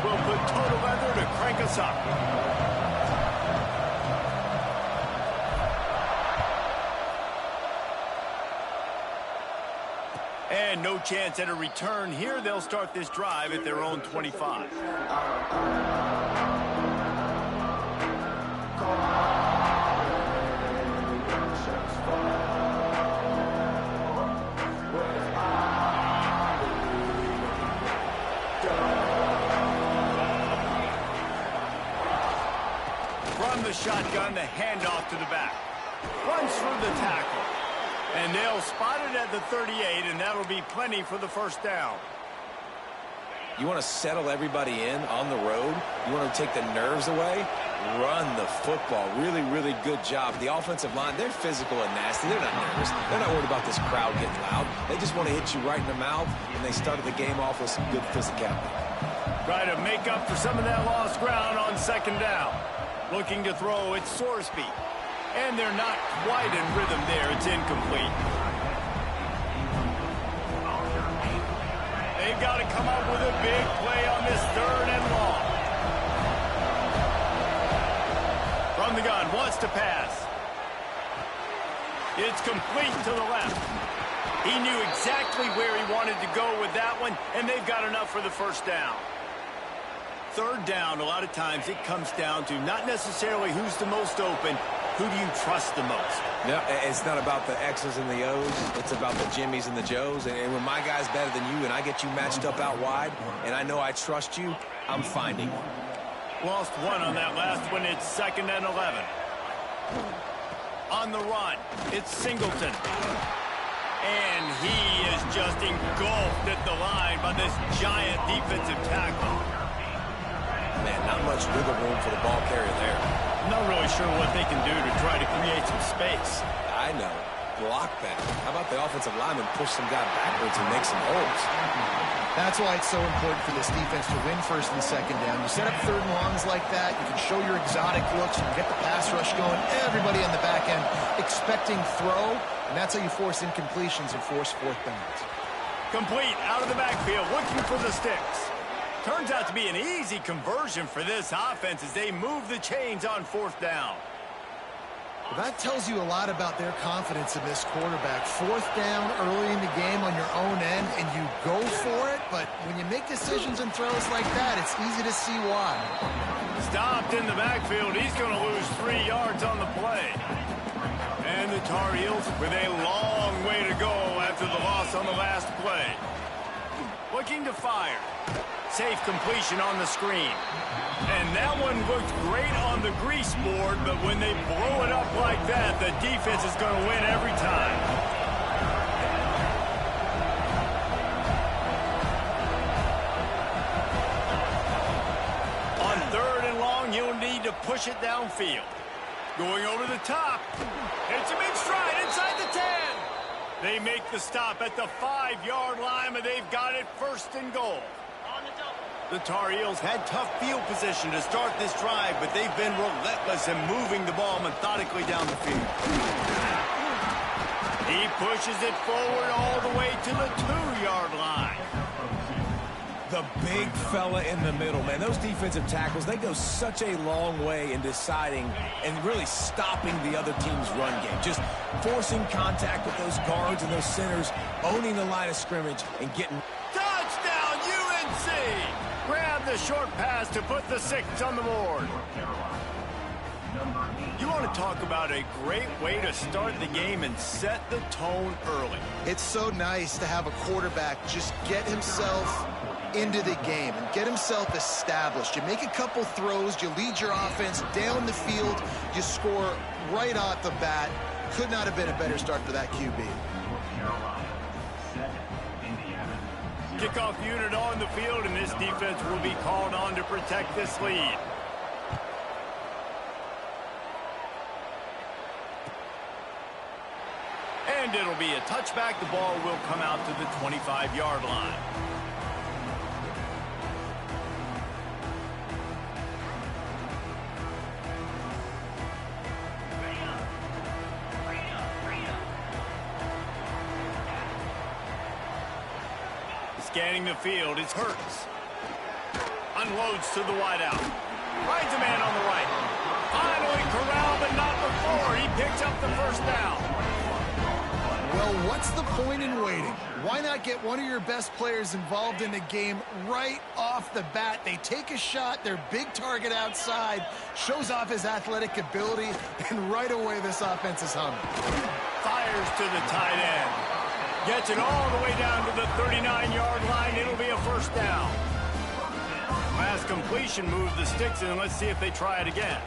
will put total leather to crank us up. And no chance at a return here. They'll start this drive at their own 25. From the shotgun, the handoff to the back. Runs through the tackle. And they'll spot it at the 38, and that'll be plenty for the first down. You want to settle everybody in on the road? You want to take the nerves away? Run the football. Really, really good job. The offensive line, they're physical and nasty. They're not nervous. They're not worried about this crowd getting loud. They just want to hit you right in the mouth, and they started the game off with some good physicality. Try to make up for some of that lost ground on second down. Looking to throw, it's Sorsby. And they're not quite in rhythm there. It's incomplete. They've got to come up with a big play on this third and long. From the gun, wants to pass. It's complete to the left. He knew exactly where he wanted to go with that one, and they've got enough for the first down. Third down, a lot of times it comes down to not necessarily who's the most open, who do you trust the most? No, it's not about the X's and the O's. It's about the Jimmies and the Joes. And when my guy's better than you and I get you matched up out wide and I know I trust you, I'm finding one. Lost one on that last one. It's 2nd and 11. On the run, it's Singleton. And he is just engulfed at the line by this giant defensive tackle. Man, not much wiggle room for the ball carrier there. I'm not really sure what they can do to try to create some space. I know. Block back. How about the offensive lineman push some guy backwards and make some holes? That's why it's so important for this defense to win first and second down. You set up third and longs like that, you can show your exotic looks, you can get the pass rush going, everybody on the back end expecting throw, and that's how you force incompletions and force fourth downs. Complete out of the backfield, looking for the sticks. Turns out to be an easy conversion for this offense as they move the chains on fourth down. Well, that tells you a lot about their confidence in this quarterback. Fourth down early in the game on your own end, and you go for it, but when you make decisions and throws like that, it's easy to see why. Stopped in the backfield. He's going to lose 3 yards on the play. And the Tar Heels with a long way to go after the loss on the last play. Looking to fire. Safe completion on the screen. And that one looked great on the grease board, but when they blow it up like that, the defense is going to win every time. On 3rd and long, you'll need to push it downfield. Going over the top. It's a big stride inside the 10. They make the stop at the 5-yard line, but they've got it 1st and goal. The Tar Heels had tough field position to start this drive, but they've been relentless in moving the ball methodically down the field. He pushes it forward all the way to the 2-yard line. The big fella in the middle, man. Those defensive tackles, they go such a long way in deciding and really stopping the other team's run game. Just forcing contact with those guards and those centers, owning the line of scrimmage and getting... Touchdown, UNC! Grab the short pass to put the 6 on the board. You want to talk about a great way to start the game and set the tone early. It's so nice to have a quarterback just get himself into the game and get himself established. You make a couple throws, you lead your offense down the field, you score right off the bat. Could not have been a better start for that QB. Kickoff unit on the field, and this defense will be called on to protect this lead. And it'll be a touchback. The ball will come out to the 25-yard line. Scanning the field, it's Hurts. Unloads to the wideout. Finds a man on the right. Finally corralled, but not before. He picks up the first down. Well, what's the point in waiting? Why not get one of your best players involved in the game right off the bat? They take a shot, their big target outside, shows off his athletic ability, and right away this offense is humming. Fires to the tight end. Gets it all the way down to the 39-yard line. It'll be a first down. Last completion moved the sticks in. Let's see if they try it again.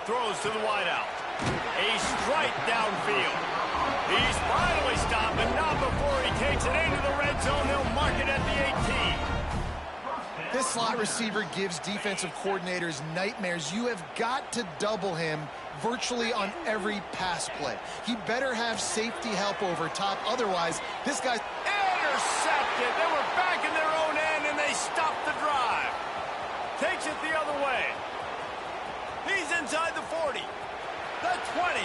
Throws to the wideout. A strike downfield. He's finally stopped, but not before he takes it into the red zone. They'll mark it at the 18. This slot receiver gives defensive coordinators nightmares. You have got to double him virtually on every pass play. He better have safety help over top. Otherwise, this guy's intercepted. They were back in their own end, and they stopped the drive. Takes it the other way. He's inside the 40. The 20.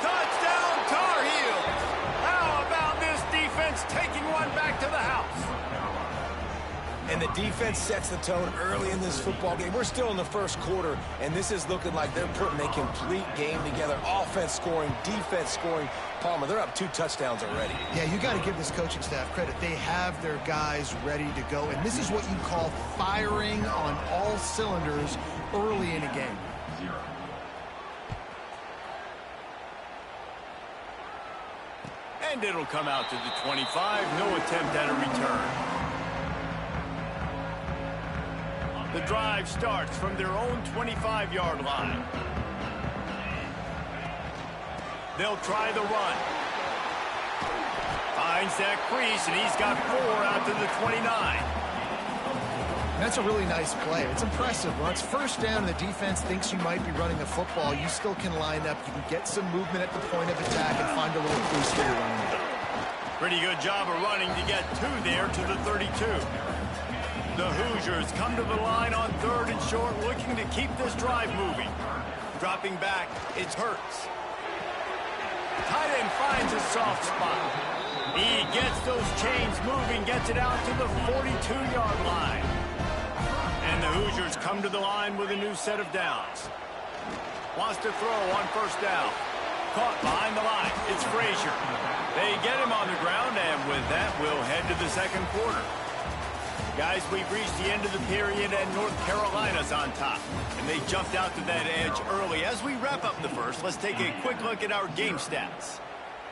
Touchdown, Tar Heels. How about this defense taking one back to the house? And the defense sets the tone early in this football game. We're still in the first quarter, and this is looking like they're putting a complete game together. Offense scoring, defense scoring. Palmer, they're up 2 touchdowns already. Yeah, you got to give this coaching staff credit. They have their guys ready to go, and this is what you call firing on all cylinders early in a game. And it'll come out to the 25. No attempt at a return. The drive starts from their own 25-yard line. They'll try the run. Finds that crease, and he's got 4 out to the 29. That's a really nice play. It's impressive. When it's first down and the defense thinks you might be running the football, you still can line up. You can get some movement at the point of attack and find a little crease for your running back. Pretty good job of running to get 2 there to the 32. The Hoosiers come to the line on 3rd and short, looking to keep this drive moving. Dropping back, it's Hurts. Tight end finds a soft spot. He gets those chains moving, gets it out to the 42-yard line. And the Hoosiers come to the line with a new set of downs. Wants to throw on first down. Caught behind the line. It's Frazier. They get him on the ground, and with that, we'll head to the second quarter. Guys, we've reached the end of the period, and North Carolina's on top. And they jumped out to that edge early. As we wrap up the first, let's take a quick look at our game stats.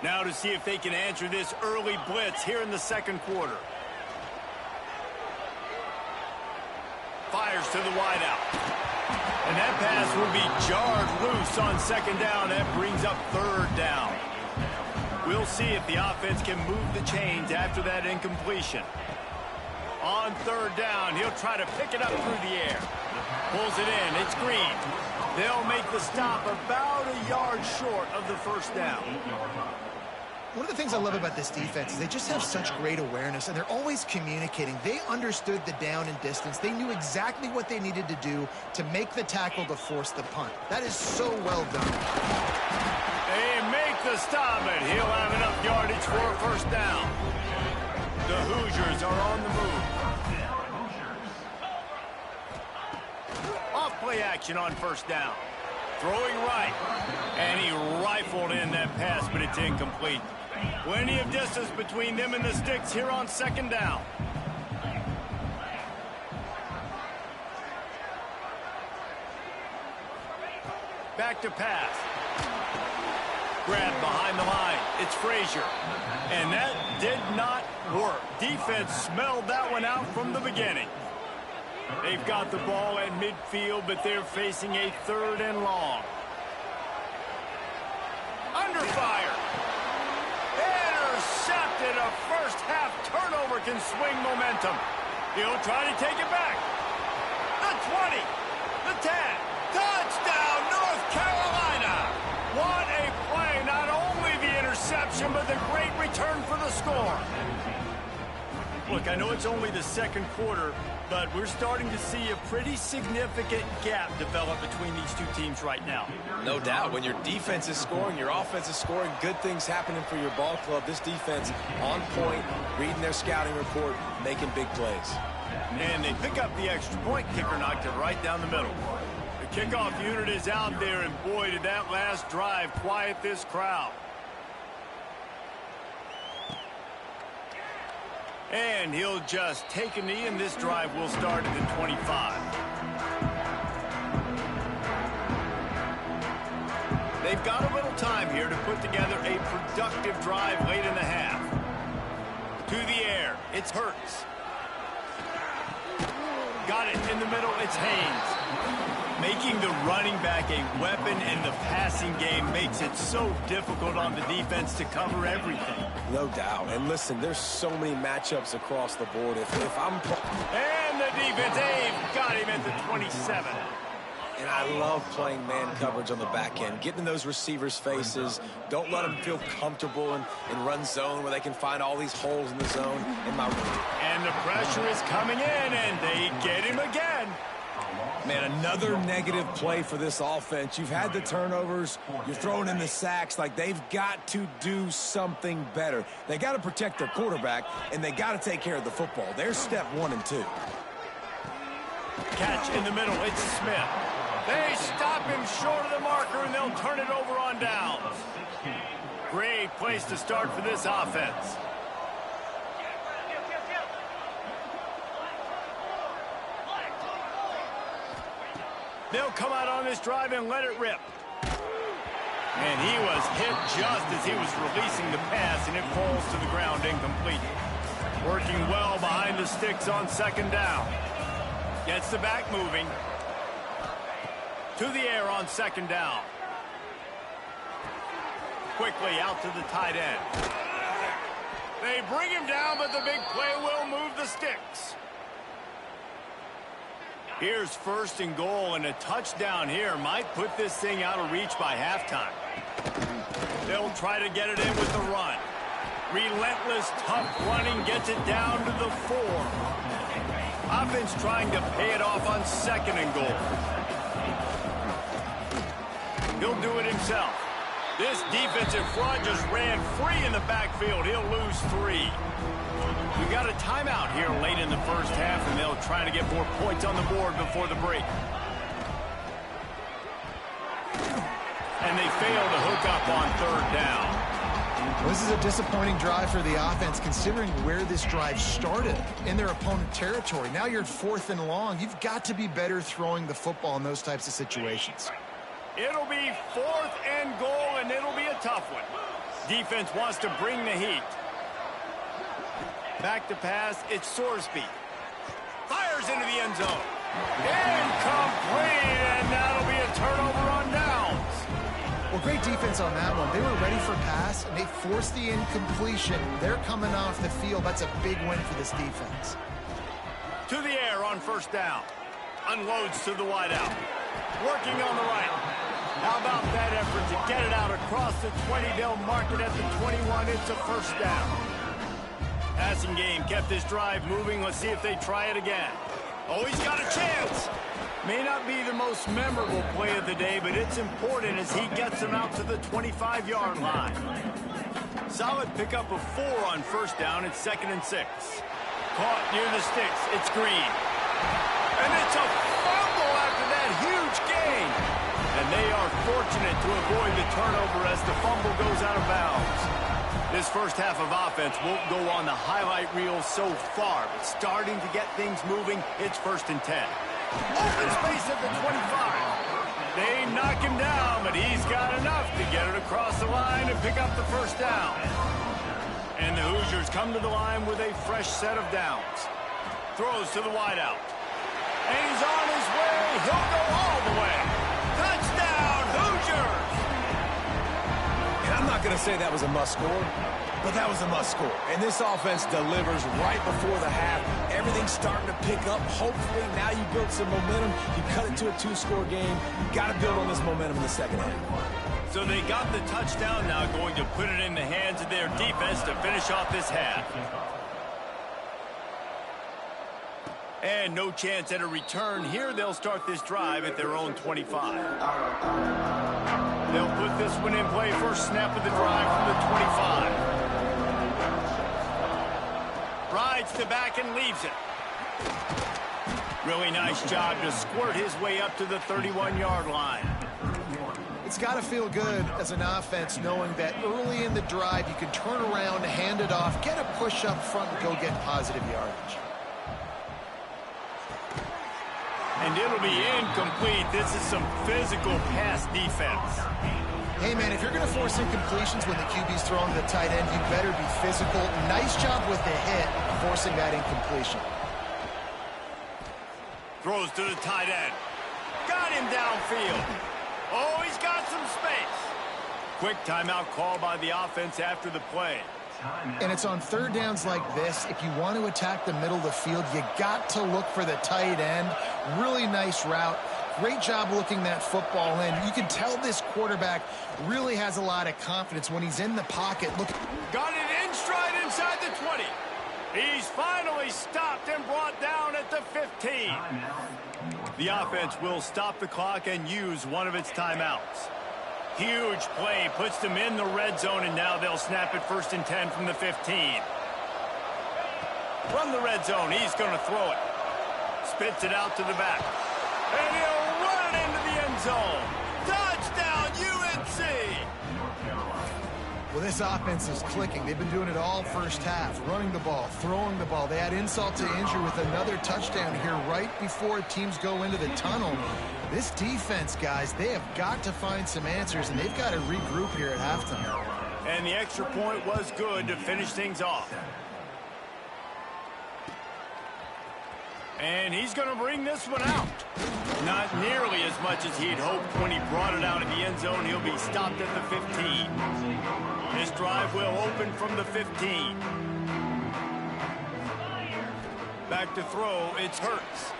Now to see if they can answer this early blitz here in the second quarter. Fires to the wideout. And that pass will be jarred loose on second down. That brings up 3rd down. We'll see if the offense can move the chains after that incompletion. On 3rd down, he'll try to pick it up through the air. Pulls it in. It's Green. They'll make the stop about a yard short of the first down. One of the things I love about this defense is they just have such great awareness, and they're always communicating. They understood the down and distance. They knew exactly what they needed to do to make the tackle to force the punt. That is so well done. They make the stop, and he'll have enough yardage for a first down. The Hoosiers are on the move. Off play action on first down. Throwing right. And he rifled in that pass, but it's incomplete. Plenty of distance between them and the sticks here on second down. Back to pass. Grab behind the line. It's Frazier. And that did not work. Defense smelled that one out from the beginning. They've got the ball at midfield, but they're facing a 3rd and long. Under fire. Intercepted. A first half turnover can swing momentum. He'll try to take it back. The 20. The 10. Touchdown, North Carolina. What a play. Not only the interception, but the great return for the score. Look, I know it's only the second quarter, but we're starting to see a pretty significant gap develop between these two teams right now. No doubt. When your defense is scoring, your offense is scoring, good things happening for your ball club. This defense on point, reading their scouting report, making big plays. And they pick up the extra point. Kicker knocked it right down the middle. The kickoff unit is out there, and boy, did that last drive quiet this crowd. And he'll just take a knee, and this drive will start at the 25. They've got a little time here to put together a productive drive late in the half. To the air, it's Hurts. Got it in the middle, it's Haynes. Making the running back a weapon in the passing game makes it so difficult on the defense to cover everything. No doubt. And listen, there's so many matchups across the board. If I'm... And the defense, got him at the 27. And I love playing man coverage on the back end, getting in those receivers' faces. Don't let them feel comfortable in run zone where they can find all these holes in the zone. And the pressure is coming in, and they get him again. Man, another negative play for this offense. You've had the turnovers. You're throwing in the sacks. Like, they've got to do something better. They got to protect their quarterback, and they got to take care of the football. There's step 1 and 2. Catch in the middle. It's Smith. They stop him short of the marker, and they'll turn it over on downs. Great place to start for this offense. They'll come out on this drive and let it rip. And he was hit just as he was releasing the pass, and it falls to the ground incomplete. Working well behind the sticks on second down. Gets the back moving. To the air on second down. Quickly out to the tight end. They bring him down, but the big play will move the sticks. Here's first and goal, and a touchdown here might put this thing out of reach by halftime. They'll try to get it in with the run. Relentless, tough running gets it down to the 4. Offense trying to pay it off on second and goal. He'll do it himself. This defensive front just ran free in the backfield. He'll lose 3. We got a timeout here late in the first half, and they'll try to get more points on the board before the break. And they fail to hook up on third down. Well, this is a disappointing drive for the offense, considering where this drive started, in their opponent territory. Now you're at 4th and long. You've got to be better throwing the football in those types of situations. It'll be 4th and goal, and it'll be a tough one. Defense wants to bring the heat. Back to pass, it's Sorsby. Fires into the end zone. Incomplete, and that'll be a turnover on downs. Well, great defense on that one. They were ready for pass, and they forced the incompletion. They're coming off the field. That's a big win for this defense. To the air on first down. Unloads to the wideout. Working on the right. How about that effort to get it out across the 20? They'll mark it at the 21. It's a first down. Passing game kept this drive moving. Let's see if they try it again. Oh, he's got a chance. May not be the most memorable play of the day, but it's important as he gets them out to the 25-yard line. Solid pickup of 4 on first down. It's 2nd and 6. Caught near the sticks. It's Green. And it's a fumble after that huge gain. And they are fortunate to avoid the turnover as the fumble goes out of bounds. This first half of offense won't go on the highlight reel so far, but starting to get things moving, it's 1st and 10. Open space at the 25. They knock him down, but he's got enough to get it across the line and pick up the first down. And the Hoosiers come to the line with a fresh set of downs. Throws to the wideout. And he's on his way. He'll go all the way. Touchdown, Hoosiers! And I'm not going to say that was a must-score, but that was a must-score. And this offense delivers right before the half. Everything's starting to pick up. Hopefully, now you build some momentum. You cut it to a 2-score game. You got to build on this momentum in the second half. So they got the touchdown, now going to put it in the hands of their defense to finish off this half. And no chance at a return here. They'll start this drive at their own 25. They'll put this one in play. First snap of the drive from the 25. Rides to back and leaves it. Really nice job to squirt his way up to the 31-yard line. It's got to feel good as an offense knowing that early in the drive you can turn around, hand it off, get a push up front, and go get positive yardage. And it'll be incomplete. This is some physical pass defense. Hey, man, if you're going to force incompletions when the QB's throwing the tight end, you better be physical. Nice job with the hit, forcing that incompletion. Throws to the tight end. Got him downfield. Oh, he's got some space. Quick timeout call by the offense after the play. And it's on third downs like this. If you want to attack the middle of the field, you got to look for the tight end. Really nice route. Great job looking that football in. You can tell this quarterback really has a lot of confidence when he's in the pocket. Look. Got it in stride inside the 20. He's finally stopped and brought down at the 15. The offense will stop the clock and use one of its timeouts. Huge play, puts them in the red zone, and now they'll snap it 1st and 10 from the 15. From the red zone, he's going to throw it. Spits it out to the back. And he'll run it into the end zone. Touchdown, UNC! Well, this offense is clicking. They've been doing it all first half, running the ball, throwing the ball. They add insult to injury with another touchdown here right before teams go into the tunnel. This defense, guys, they have got to find some answers, and they've got to regroup here at halftime. And the extra point was good to finish things off. And he's going to bring this one out. Not nearly as much as he'd hoped when he brought it out of the end zone. He'll be stopped at the 15. This drive will open from the 15. Back to throw, it's Hurts.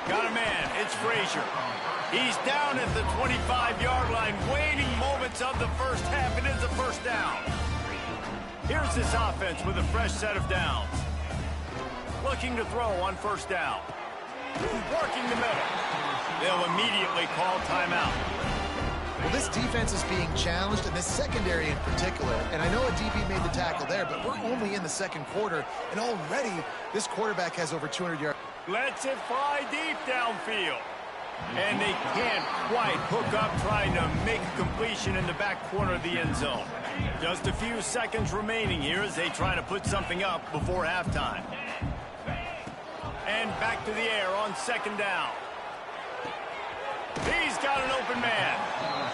Got a man, it's Frazier. He's down at the 25-yard line, waiting moments of the first half. It is a first down. Here's this offense with a fresh set of downs. Looking to throw on first down. Working the middle. They'll immediately call timeout. Well, this defense is being challenged, and this secondary in particular. And I know a DB made the tackle there, but we're only in the second quarter, and already this quarterback has over 200 yards. Lets it fly deep downfield. And they can't quite hook up trying to make a completion in the back corner of the end zone. Just a few seconds remaining here as they try to put something up before halftime. And back to the air on second down. He's got an open man.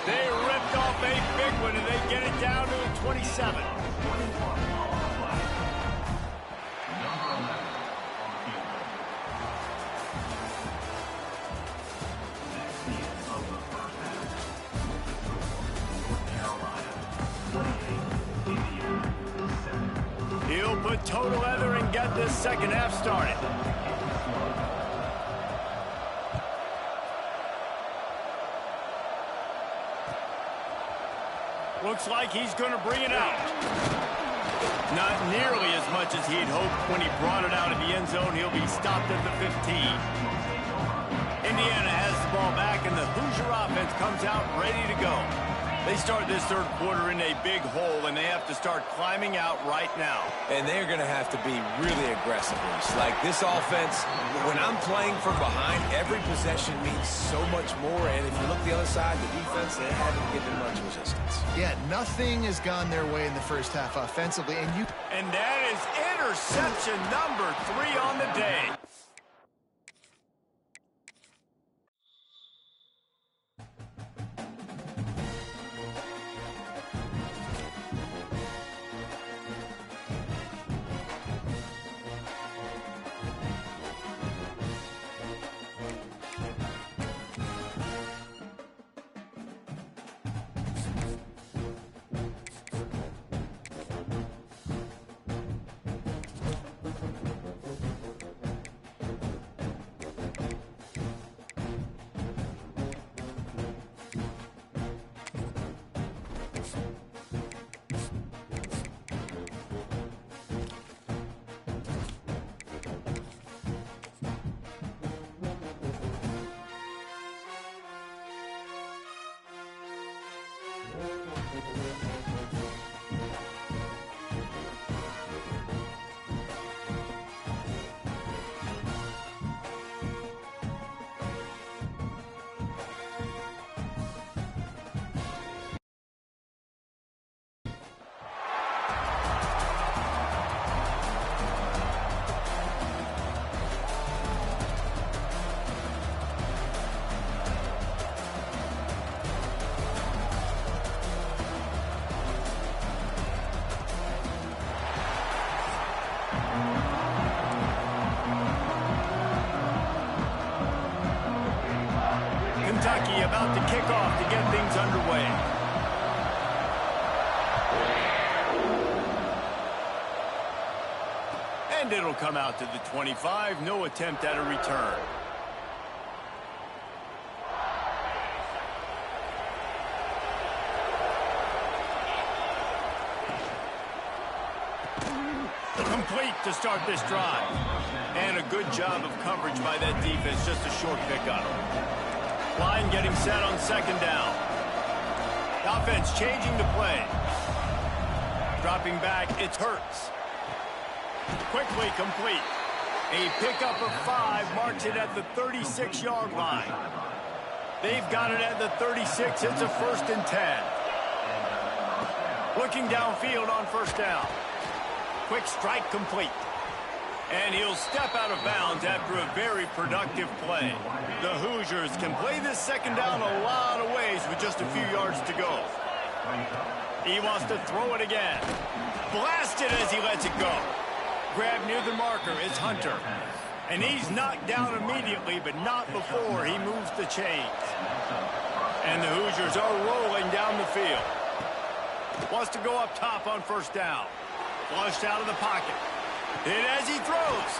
They ripped off a big one, and they get it down to the 27. He'll put total leather and get this second half started. Looks like he's going to bring it out. Not nearly as much as he'd hoped when he brought it out of the end zone. He'll be stopped at the 15. Indiana has the ball back, and the Hoosier offense comes out ready to go. They start this third quarter in a big hole, and they have to start climbing out right now. And they're going to have to be really aggressive. Like this offense, when I'm playing from behind, every possession means so much more. And if you look the other side, the defense, they haven't given much resistance. Yeah, nothing has gone their way in the first half offensively. And that is interception number 3 on the day. Kentucky about to kick off to get things underway. And it'll come out to the 25. No attempt at a return. Complete to start this drive. And a good job of coverage by that defense. Just a short pickup. Line getting set on second down. Offense changing the play. Dropping back, it's Hurts. Quickly complete. A pickup of 5 marks it at the 36-yard line. They've got it at the 36. It's a 1st and 10. Looking downfield on first down. Quick strike complete. And he'll step out of bounds after a very productive play. The Hoosiers can play this second down a lot of ways with just a few yards to go. He wants to throw it again. Blasted as he lets it go. Grabbed near the marker, it's Hunter. And he's knocked down immediately, but not before he moves the chains. And the Hoosiers are rolling down the field. Wants to go up top on first down. Flushed out of the pocket. And as he throws,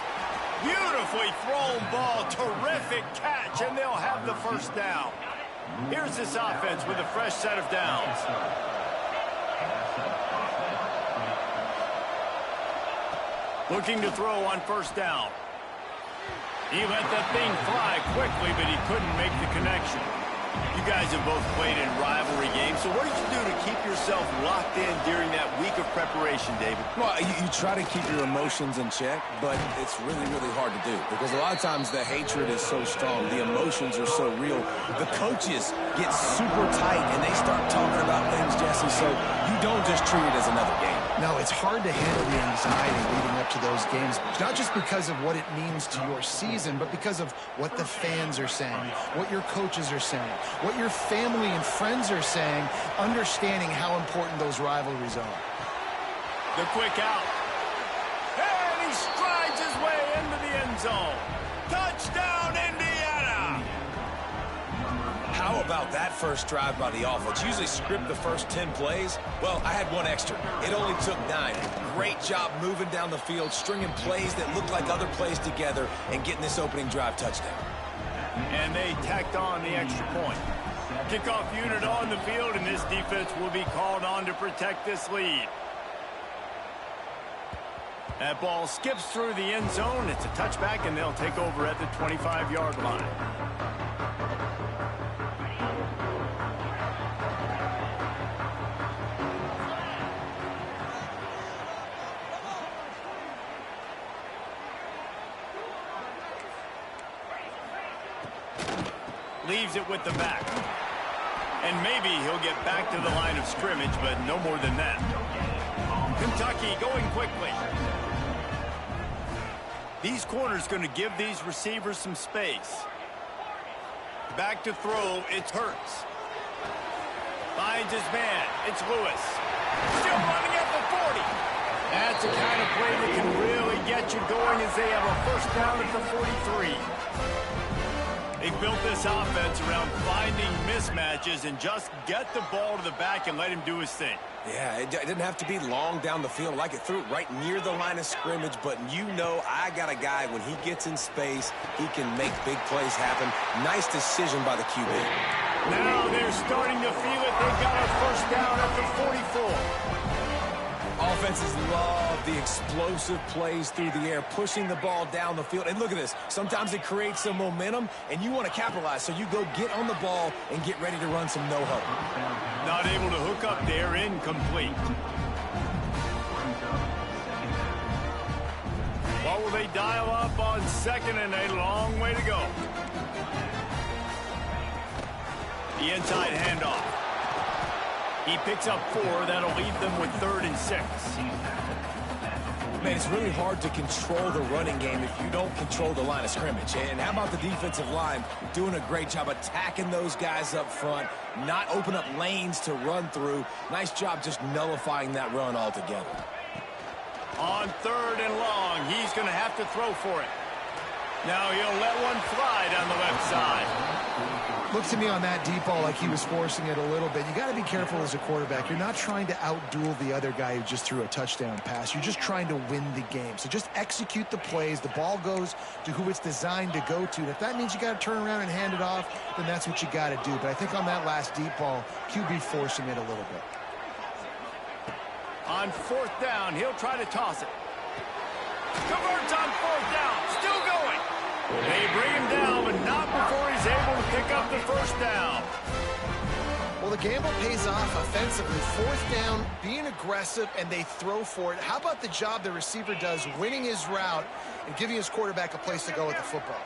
beautifully thrown ball, terrific catch, and they'll have the first down. Here's this offense with a fresh set of downs. Looking to throw on first down. He let that thing fly quickly, but he couldn't make the connection. You guys have both played in rivalry games, so what did you do to keep yourself locked in during that week of preparation, David? Well, you try to keep your emotions in check, but it's really, really hard to do because a lot of times the hatred is so strong, the emotions are so real. The coaches get super tight, and they start talking about things, Jesse, so you don't just treat it as another game. No, it's hard to handle the anxiety leading up to those games, not just because of what it means to your season, but because of what the fans are saying, what your coaches are saying, what your family and friends are saying, understanding how important those rivalries are. The quick out. And he strides his way into the end zone. Touchdown, Indiana! How about that first drive by the offense? Usually script the first 10 plays. Well, I had one extra. It only took 9. Great job moving down the field, stringing plays that look like other plays together, and getting this opening drive touchdown. And they tacked on the extra point. Kickoff unit on the field, and this defense will be called on to protect this lead. That ball skips through the end zone. It's a touchback, and they'll take over at the 25-yard line. Leaves it with the back. And maybe he'll get back to the line of scrimmage, but no more than that. Kentucky going quickly. These corners going to give these receivers some space. Back to throw, it's Hurts. Finds his man, it's Lewis. Still running at the 40. That's the kind of play that can really get you going as they have a first down at the 43. They built this offense around finding mismatches and just get the ball to the back and let him do his thing. Yeah, it didn't have to be long down the field. Like it threw it right near the line of scrimmage, but you know I got a guy, when he gets in space, he can make big plays happen. Nice decision by the QB. Now they're starting to feel it. They got a first down at the 44. Offenses love the explosive plays through the air, pushing the ball down the field. And look at this. Sometimes it creates some momentum, and you want to capitalize. So you go get on the ball and get ready to run some no-huddle. Not able to hook up there, incomplete. What will they dial up on second and a long way to go? The inside handoff. He picks up 4. That'll leave them with 3rd and 6. Man, it's really hard to control the running game if you don't control the line of scrimmage. And how about the defensive line doing a great job attacking those guys up front, not open up lanes to run through. Nice job just nullifying that run altogether. On 3rd and long, he's going to have to throw for it. Now he'll let one fly down the left side. Looked to me on that deep ball like he was forcing it a little bit. You got to be careful as a quarterback. You're not trying to outduel the other guy who just threw a touchdown pass. You're just trying to win the game. So just execute the plays. The ball goes to who it's designed to go to. And if that means you got to turn around and hand it off, then that's what you got to do. But I think on that last deep ball, QB forcing it a little bit. On 4th down, he'll try to toss it. Converts on 4th down. Still going. They bring him down, but not before he's able to pick up the 1st down. Well, the gamble pays off offensively. 4th down, being aggressive, and they throw for it. How about the job the receiver does winning his route and giving his quarterback a place to go with the football?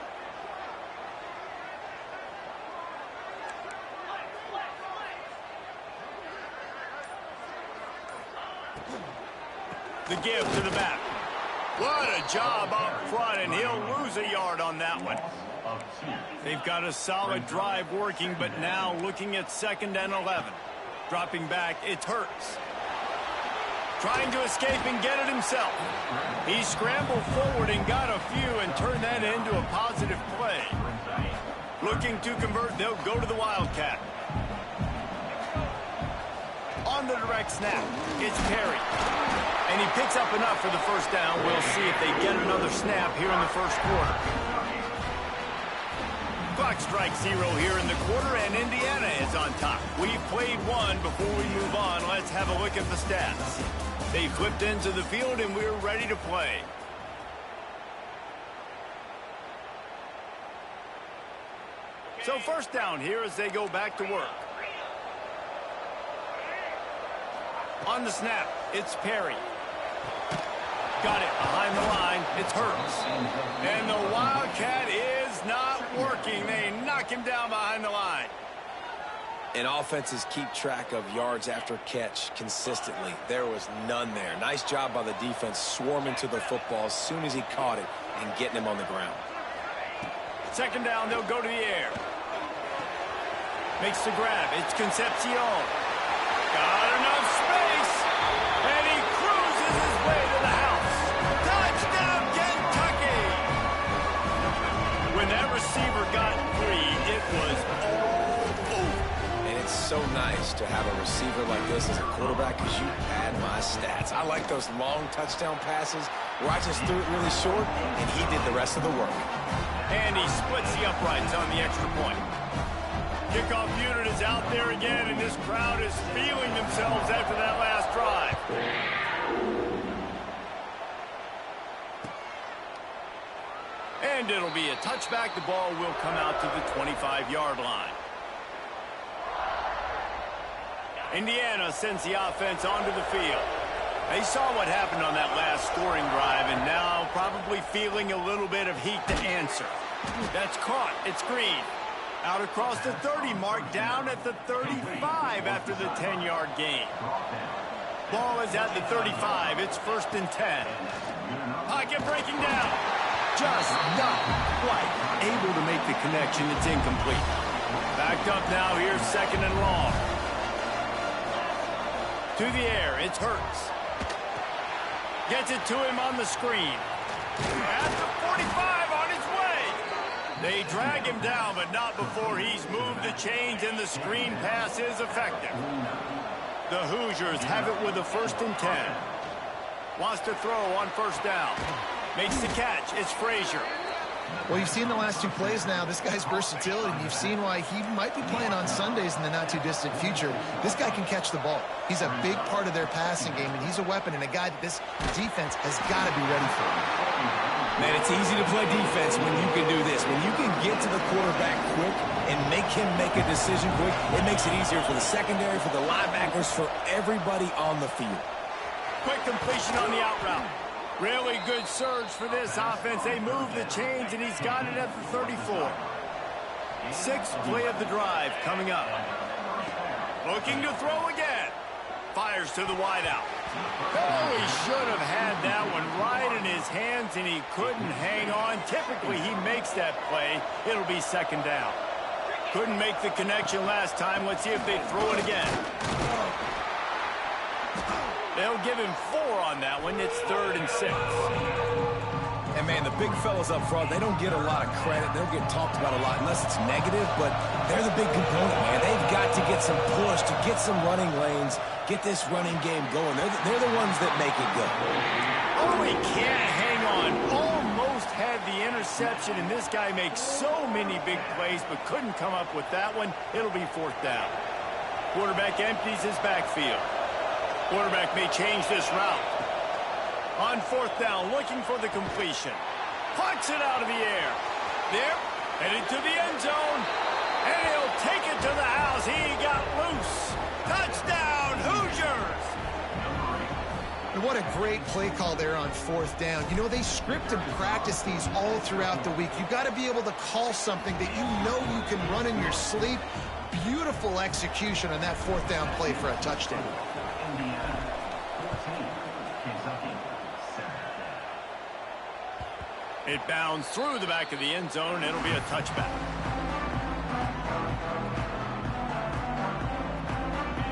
The give to the back. What a job up front, and he'll lose a yard on that one. They've got a solid drive working, but now looking at 2nd and 11. Dropping back, it's Hurts. Trying to escape and get it himself. He scrambled forward and got a few and turned that into a positive play. Looking to convert, they'll go to the Wildcat. On the direct snap, it's Perry. And he picks up enough for the 1st down. We'll see if they get another snap here in the 1st quarter. Clock strikes 0 here in the quarter, and Indiana is on top. We've played one. Before we move on, let's have a look at the stats. They flipped into the field, and we're ready to play. So 1st down here as they go back to work. On the snap, it's Perry. Got it behind the line. It's Hurts. And the Wildcat is not working. They knock him down behind the line. And offenses keep track of yards after catch consistently. There was none there. Nice job by the defense swarming to the football as soon as he caught it and getting him on the ground. 2nd down, they'll go to the air. Makes the grab. It's Concepcion. Got enough space. And he cruises his way to the house. Touchdown, Kentucky! When that receiver got free, it was all over. And it's so nice to have a receiver like this as a quarterback because you pad my stats. I like those long touchdown passes where I just threw it really short and he did the rest of the work. And he splits the uprights on the extra point. Kickoff unit is out there again, and this crowd is feeling themselves after that last drive. And it'll be a touchback. The ball will come out to the 25-yard line. Indiana sends the offense onto the field. They saw what happened on that last scoring drive, and now probably feeling a little bit of heat to answer. That's caught. It's Green. Out across the 30 mark, down at the 35 after the 10-yard gain. Ball is at the 35. It's 1st and 10. Pocket breaking down. Just not quite able to make the connection. It's incomplete. Backed up now. Here's 2nd and long. To the air. It's Hurts. Gets it to him on the screen. At the 45 on his way. They drag him down, but not before he's moved the chains, and the screen pass is effective. The Hoosiers have it with a 1st and 10. Wants to throw on 1st down. Makes the catch. It's Frazier. Well, you've seen the last two plays now. This guy's versatility, and you've seen why he might be playing on Sundays in the not-too-distant future. This guy can catch the ball. He's a big part of their passing game, and he's a weapon and a guy that this defense has got to be ready for. Man, it's easy to play defense when you can do this. When you can get to the quarterback quick and make him make a decision quick, it makes it easier for the secondary, for the linebackers, for everybody on the field. Quick completion on the out route. Really good surge for this offense. They move the chains, and he's got it at the 34. Sixth play of the drive coming up. Looking to throw again. Fires to the wideout. Oh, he should have had that one right in his hands, and he couldn't hang on. Typically, he makes that play. It'll be second down. Couldn't make the connection last time. Let's see if they throw it again. They'll give him 4 on that one. It's 3rd and 6. And, man, the big fellas up front, they don't get a lot of credit. They don't get talked about a lot unless it's negative, but they're the big component, man. They've got to get some push, to get some running lanes, get this running game going. They're the ones that make it go. Oh, he can't hang on. Almost had the interception, and this guy makes so many big plays but couldn't come up with that one. It'll be 4th down. Quarterback empties his backfield. Quarterback may change this route. On 4th down, looking for the completion. Plucks it out of the air. There, headed to the end zone. And he'll take it to the house. He got loose. Touchdown, Hoosiers! And what a great play call there on 4th down. You know, they script and practice these all throughout the week. You've got to be able to call something that you know you can run in your sleep. Beautiful execution on that 4th down play for a touchdown. It bounds through the back of the end zone. It'll be a touchback.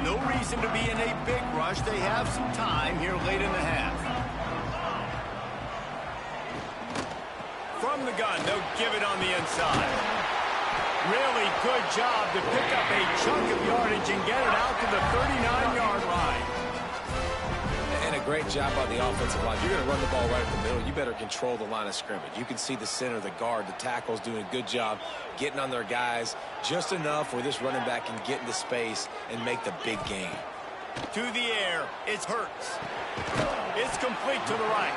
No reason to be in a big rush. They have some time here late in the half. From the gun, they'll give it on the inside. Really good job to pick up a chunk of yardage and get it out to the 39-yard line. And a great job by the offensive line. If you're going to run the ball right at the middle, you better control the line of scrimmage. You can see the center, the guard, the tackles doing a good job getting on their guys just enough where this running back can get into space and make the big game. To the air, it's Hurts. It's complete to the right.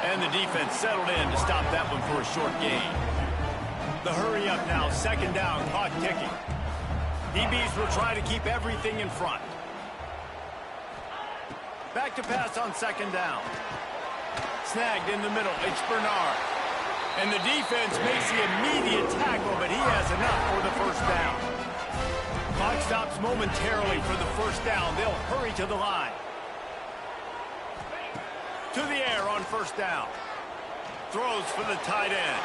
And the defense settled in to stop that one for a short gain. The hurry up now, 2nd down, clock ticking. DBs will try to keep everything in front. Back to pass on 2nd down. Snagged in the middle. It's Bernard. And the defense makes the immediate tackle, but he has enough for the 1st down. Clock stops momentarily for the 1st down. They'll hurry to the line. To the air on 1st down. Throws for the tight end.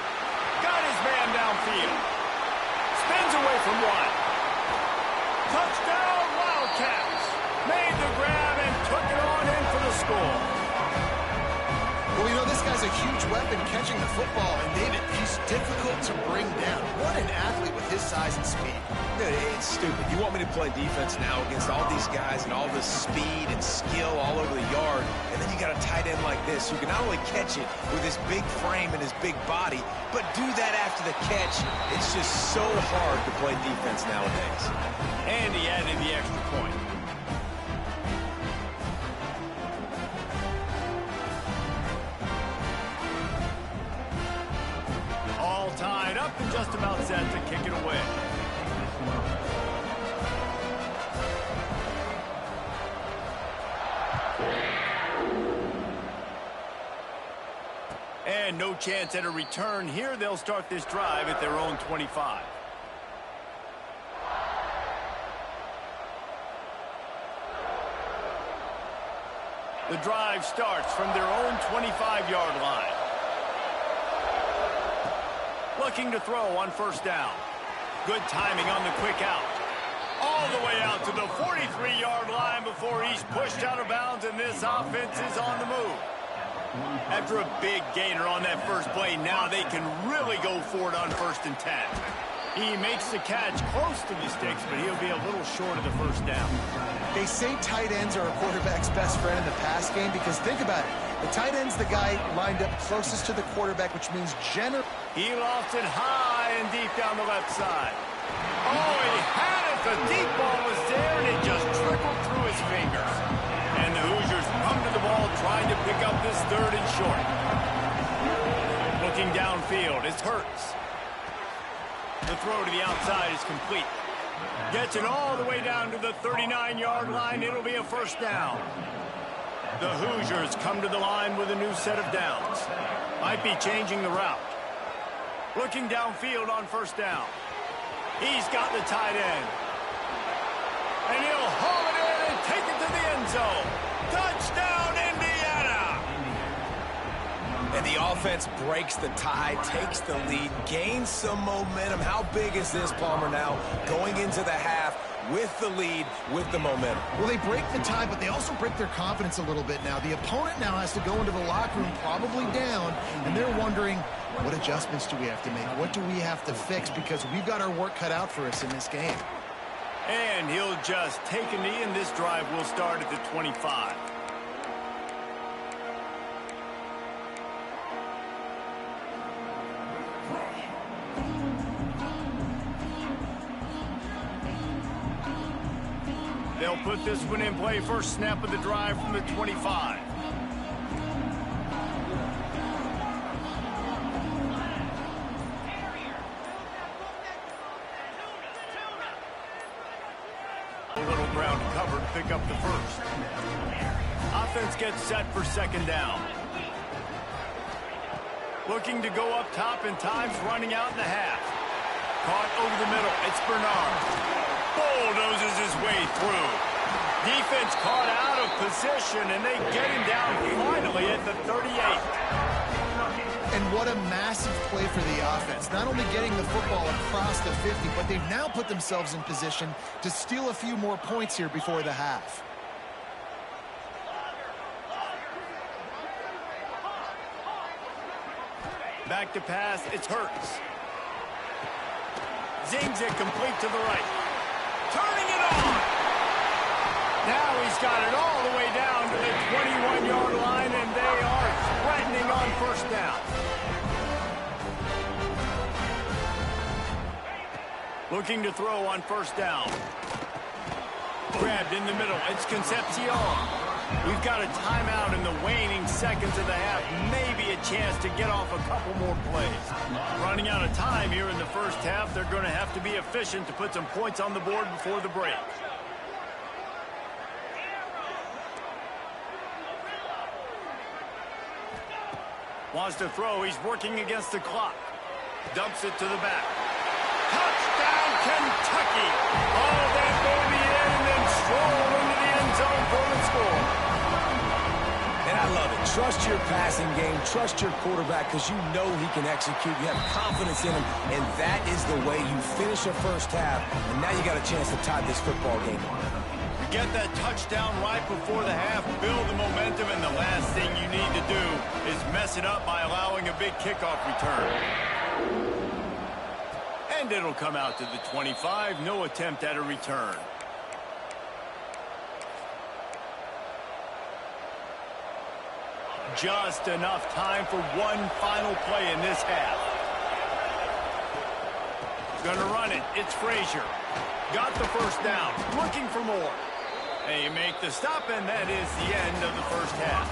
Got his man downfield. Spins away from one. Touchdown, Wildcats. Made the grab and took it on in for the score. Well, you know, this guy's a huge weapon catching the football, and David, he's difficult to bring down. What an athlete with his size and speed. Dude, it's stupid. You want me to play defense now against all these guys and all this speed and skill all over the yard, and then you got a tight end like this who can not only catch it with his big frame and his big body, but do that after the catch. It's just so hard to play defense nowadays. And he added the extra point. All tied up and just about set to kick it away. And no chance at a return here. They'll start this drive at their own 25. The drive starts from their own 25-yard line. Looking to throw on 1st down. Good timing on the quick out. All the way out to the 43-yard line before he's pushed out of bounds, and this offense is on the move. After a big gainer on that first play, now they can really go for it on 1st and 10. He makes the catch close to the sticks, but he'll be a little short of the 1st down. They say tight ends are a quarterback's best friend in the pass game because think about it. The tight end's the guy lined up closest to the quarterback, which means generally... He lofted high and deep down the left side. Oh, he had it. The deep ball was there, and it just trickled through his fingers. And the Hoosiers come to the ball trying to pick up this 3rd and short. Looking downfield, it's Hurts. The throw to the outside is complete. Gets it all the way down to the 39-yard line. It'll be a first down. The Hoosiers come to the line with a new set of downs. Might be changing the route. Looking downfield on first down. He's got the tight end. And he'll haul it in and take it to the end zone. Touchdown, Indiana! And the offense breaks the tie, takes the lead, gains some momentum. How big is this, Palmer, now going into the half with the lead, with the momentum? Well, they break the tie, but they also break their confidence a little bit now. The opponent now has to go into the locker room probably down, and they're wondering, what adjustments do we have to make? What do we have to fix? Because we've got our work cut out for us in this game. And he'll just take a knee, and this drive will start at the 25. They'll put this one in play. First snap of the drive from the 25. A little ground to cover to pick up the first. Offense gets set for second down. Looking to go up top, and time's running out in the half. Caught over the middle. It's Bernard. Bulldozes his way through. Defense caught out of position, and they get him down finally at the 38. And what a massive play for the offense. Not only getting the football across the 50, but they've now put themselves in position to steal a few more points here before the half. Back to pass, it's Hurts. Zings it complete to the right. Turning it on. Now he's got it all the way down to the 21-yard line, and they are threatening on first down. Looking to throw on first down. Grabbed in the middle. It's Concepcion. We've got a timeout in the waning seconds of the half. Maybe a chance to get off a couple more plays. Running out of time here in the first half. They're going to have to be efficient to put some points on the board before the break. Wants to throw. He's working against the clock. Dumps it to the back. Touchdown, Kentucky! Oh, that baby in and then stroll into the end zone for the score. And I love it. Trust your passing game. Trust your quarterback because you know he can execute. You have confidence in him, and that is the way you finish a first half. And now you got a chance to tie this football game. Get that touchdown right before the half, build the momentum, and the last thing you need to do is mess it up by allowing a big kickoff return. And it'll come out to the 25, no attempt at a return. Just enough time for one final play in this half. Gonna run it, it's Frazier. Got the first down, looking for more. They make the stop, and that is the end of the first half.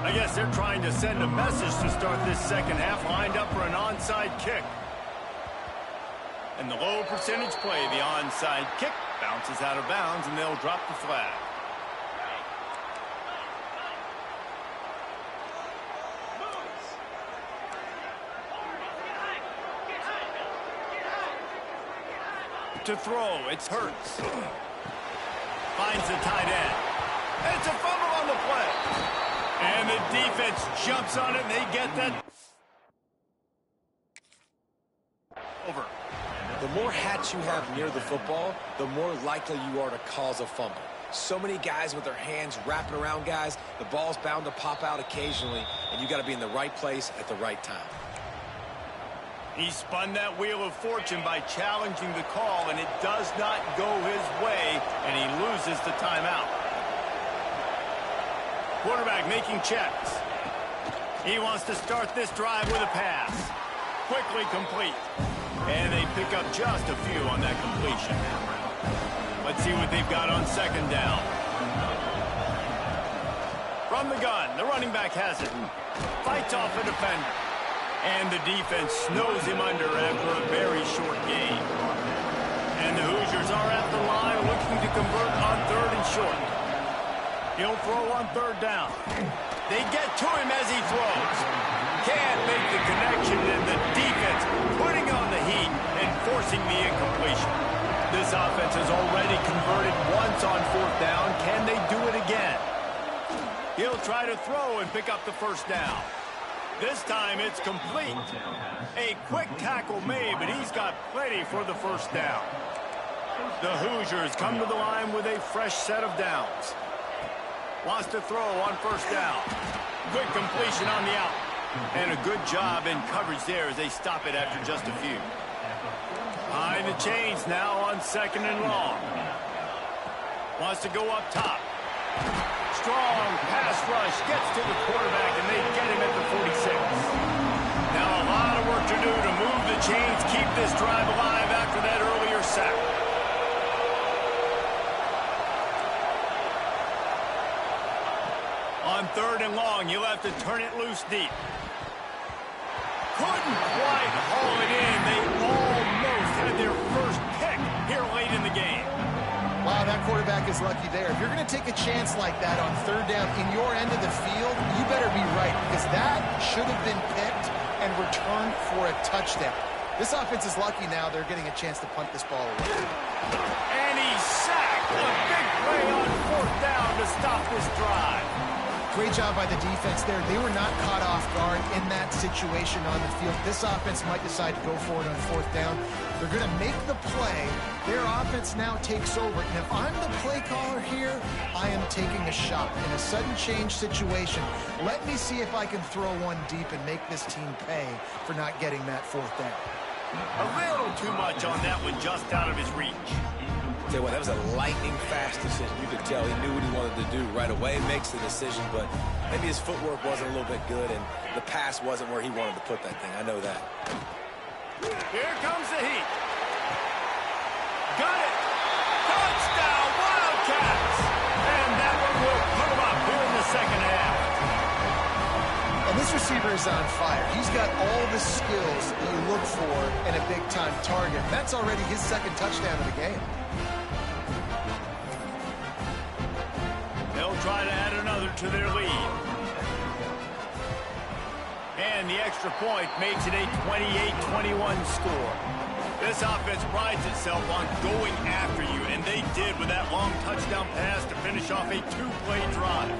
I guess they're trying to send a message to start this second half, lined up for an onside kick. And the low percentage play, the onside kick, bounces out of bounds, and they'll drop the flag. To throw, it's Hurts. Finds the tight end. It's a fumble on the play. And the defense jumps on it, and they get that over. The more hats you have near the football, the more likely you are to cause a fumble. So many guys with their hands wrapping around guys. The ball's bound to pop out occasionally, and you got to be in the right place at the right time. He spun that wheel of fortune by challenging the call, and it does not go his way, and he loses the timeout. Quarterback making checks. He wants to start this drive with a pass. Quickly complete. And they pick up just a few on that completion. Let's see what they've got on second down. From the gun, the running back has it. Fights off a defender. And the defense snows him under after a very short game. And the Hoosiers are at the line looking to convert on third and short. He'll throw on third down. They get to him as he throws. Can't make the connection, and the defense putting on the heat and forcing the incompletion. This offense has already converted once on fourth down. Can they do it again? He'll try to throw and pick up the first down. This time it's complete. A quick tackle made, but he's got plenty for the first down. The Hoosiers come to the line with a fresh set of downs. Wants to throw on first down. Quick completion on the out. And a good job in coverage there as they stop it after just a few. Behind the chains now on second and long. Wants to go up top. Strong pass rush, gets to the quarterback, and they get him at the 46. Now a lot of work to do to move the chains, keep this drive alive after that earlier sack. On third and long, you'll have to turn it loose deep. Couldn't quite haul it in. They almost had their first pick here late in the game. Wow, that quarterback is lucky there. If you're going to take a chance like that on third down in your end of the field, you better be right, because that should have been picked and returned for a touchdown. This offense is lucky now they're getting a chance to punt this ball away. And he's sacked. A big play on fourth down to stop this drive. Great job by the defense there. They were not caught off guard in that situation on the field. This offense might decide to go for it on fourth down. They're going to make the play. Their offense now takes over. And if I'm the play caller here, I am taking a shot. In a sudden change situation, let me see if I can throw one deep and make this team pay for not getting that fourth down. A little too much on that one, just out of his reach. Tell you what, that was a lightning-fast decision. You could tell he knew what he wanted to do right away. Makes the decision, but maybe his footwork wasn't a little bit good, and the pass wasn't where he wanted to put that thing. I know that. Here comes the heat. Got it. Touchdown, Wildcats. And that one will put them up here in the second half. And this receiver is on fire. He's got all the skills that you look for in a big-time target. That's already his second touchdown of the game. They'll try to add another to their lead. And the extra point makes it a 28-21 score. This offense prides itself on going after you, and they did with that long touchdown pass to finish off a two-play drive.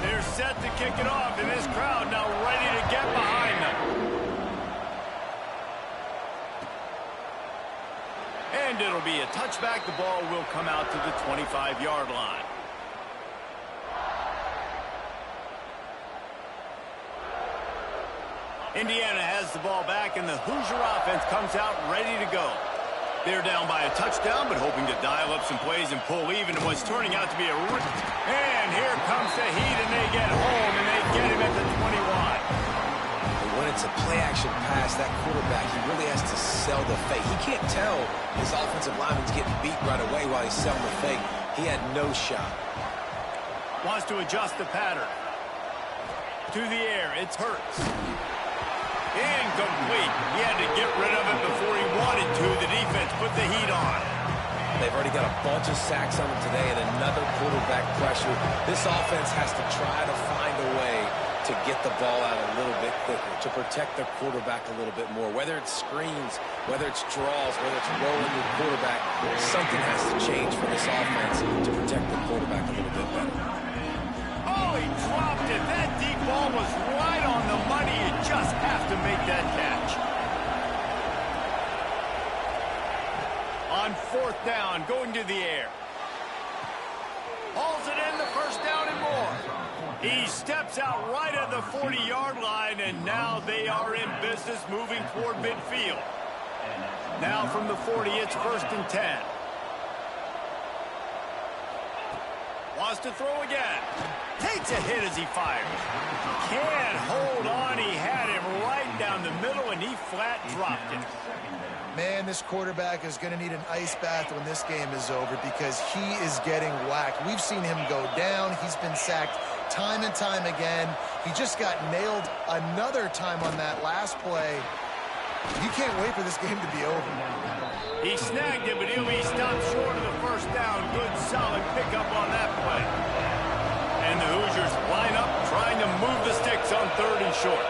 They're set to kick it off, and this crowd now ready to get behind them. And it'll be a touchback. The ball will come out to the 25-yard line. Indiana has the ball back, and the Hoosier offense comes out ready to go. They're down by a touchdown, but hoping to dial up some plays and pull even in what's turning out to be a... And here comes the heat, and they get home, and they get him at the 21. But when it's a play-action pass, that quarterback, he really has to sell the fake. He can't tell his offensive lineman's getting beat right away while he's selling the fake. He had no shot. Wants to adjust the pattern. To the air, it's Hurts. Incomplete. He had to get rid of it before he wanted to. The defense put the heat on. They've already got a bunch of sacks on them today and another quarterback pressure. This offense has to try to find a way to get the ball out a little bit quicker, to protect their quarterback a little bit more. Whether it's screens, whether it's draws, whether it's rolling your quarterback, something has to change for this offense to protect the quarterback a little bit better. Oh, he dropped it. That deep ball was right on the money. You just have to make that catch. On fourth down, going to the air. Hauls it in, the first down and more. He steps out right at the 40-yard line, and now they are in business moving toward midfield. Now from the 40, it's 1st and 10. Wants to throw again. Takes a hit as he fires. Can't hold on. He had him right down the middle, and he flat dropped it. Man, this quarterback is going to need an ice bath when this game is over because he is getting whacked. We've seen him go down. He's been sacked time and time again. He just got nailed another time on that last play. He can't wait for this game to be over. He snagged it, but he'll be stopped short of the first down. Good, solid pickup on that play. And the Hoosiers line up, trying to move the sticks on 3rd and short.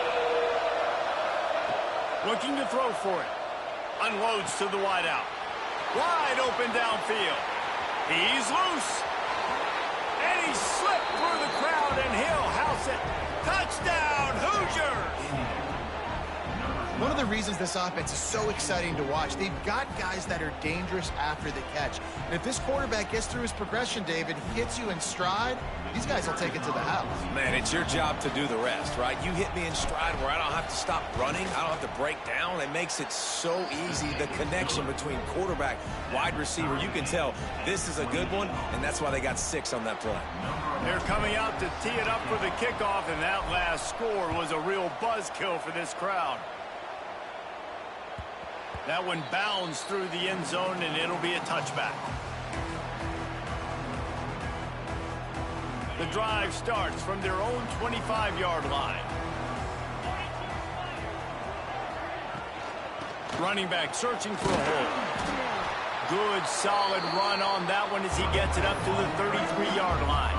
Looking to throw for it. Unloads to the wideout. Wide open downfield. He's loose. And he slipped through the crowd, and he'll house it. Touchdown, Hoosiers! One of the reasons this offense is so exciting to watch, they've got guys that are dangerous after the catch. And if this quarterback gets through his progression, David, hits you in stride, these guys will take it to the house. Man, it's your job to do the rest, right? You hit me in stride where I don't have to stop running. I don't have to break down. It makes it so easy, the connection between quarterback, wide receiver. You can tell this is a good one, and that's why they got 6 on that play. They're coming out to tee it up for the kickoff, and that last score was a real buzzkill for this crowd. That one bounds through the end zone, and it'll be a touchback. The drive starts from their own 25-yard line. Running back searching for a hole. Good, solid run on that one as he gets it up to the 33-yard line.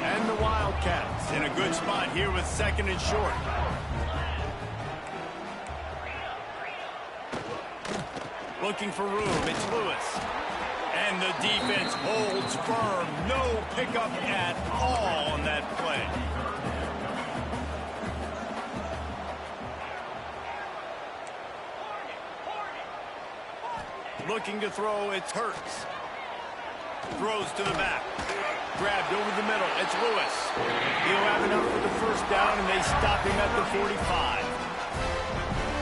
And the Wildcats in a good spot here with 2nd and short. Looking for room, it's Lewis. And the defense holds firm. No pickup at all on that play. Looking to throw, it's Hurts. Throws to the back. Grabbed over the middle, it's Lewis. He'll have enough for the first down, and they stop him at the 45.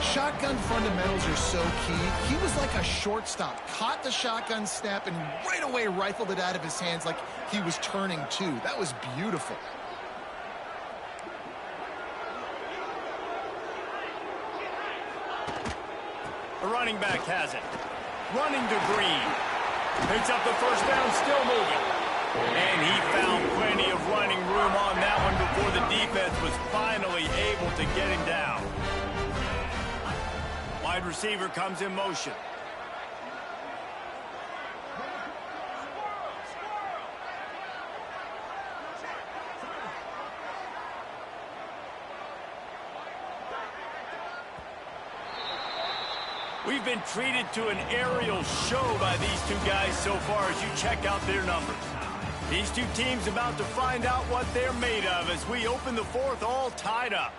Shotgun fundamentals are so key. He was like a shortstop. Caught the shotgun snap and right away rifled it out of his hands like he was turning two. That was beautiful. The running back has it. Running to Green. Picks up the first down, still moving. And he found plenty of running room on that one before the defense was finally able to get him down. Wide receiver comes in motion. We've been treated to an aerial show by these two guys so far as you check out their numbers. These two teams about to find out what they're made of as we open the 4th all tied up.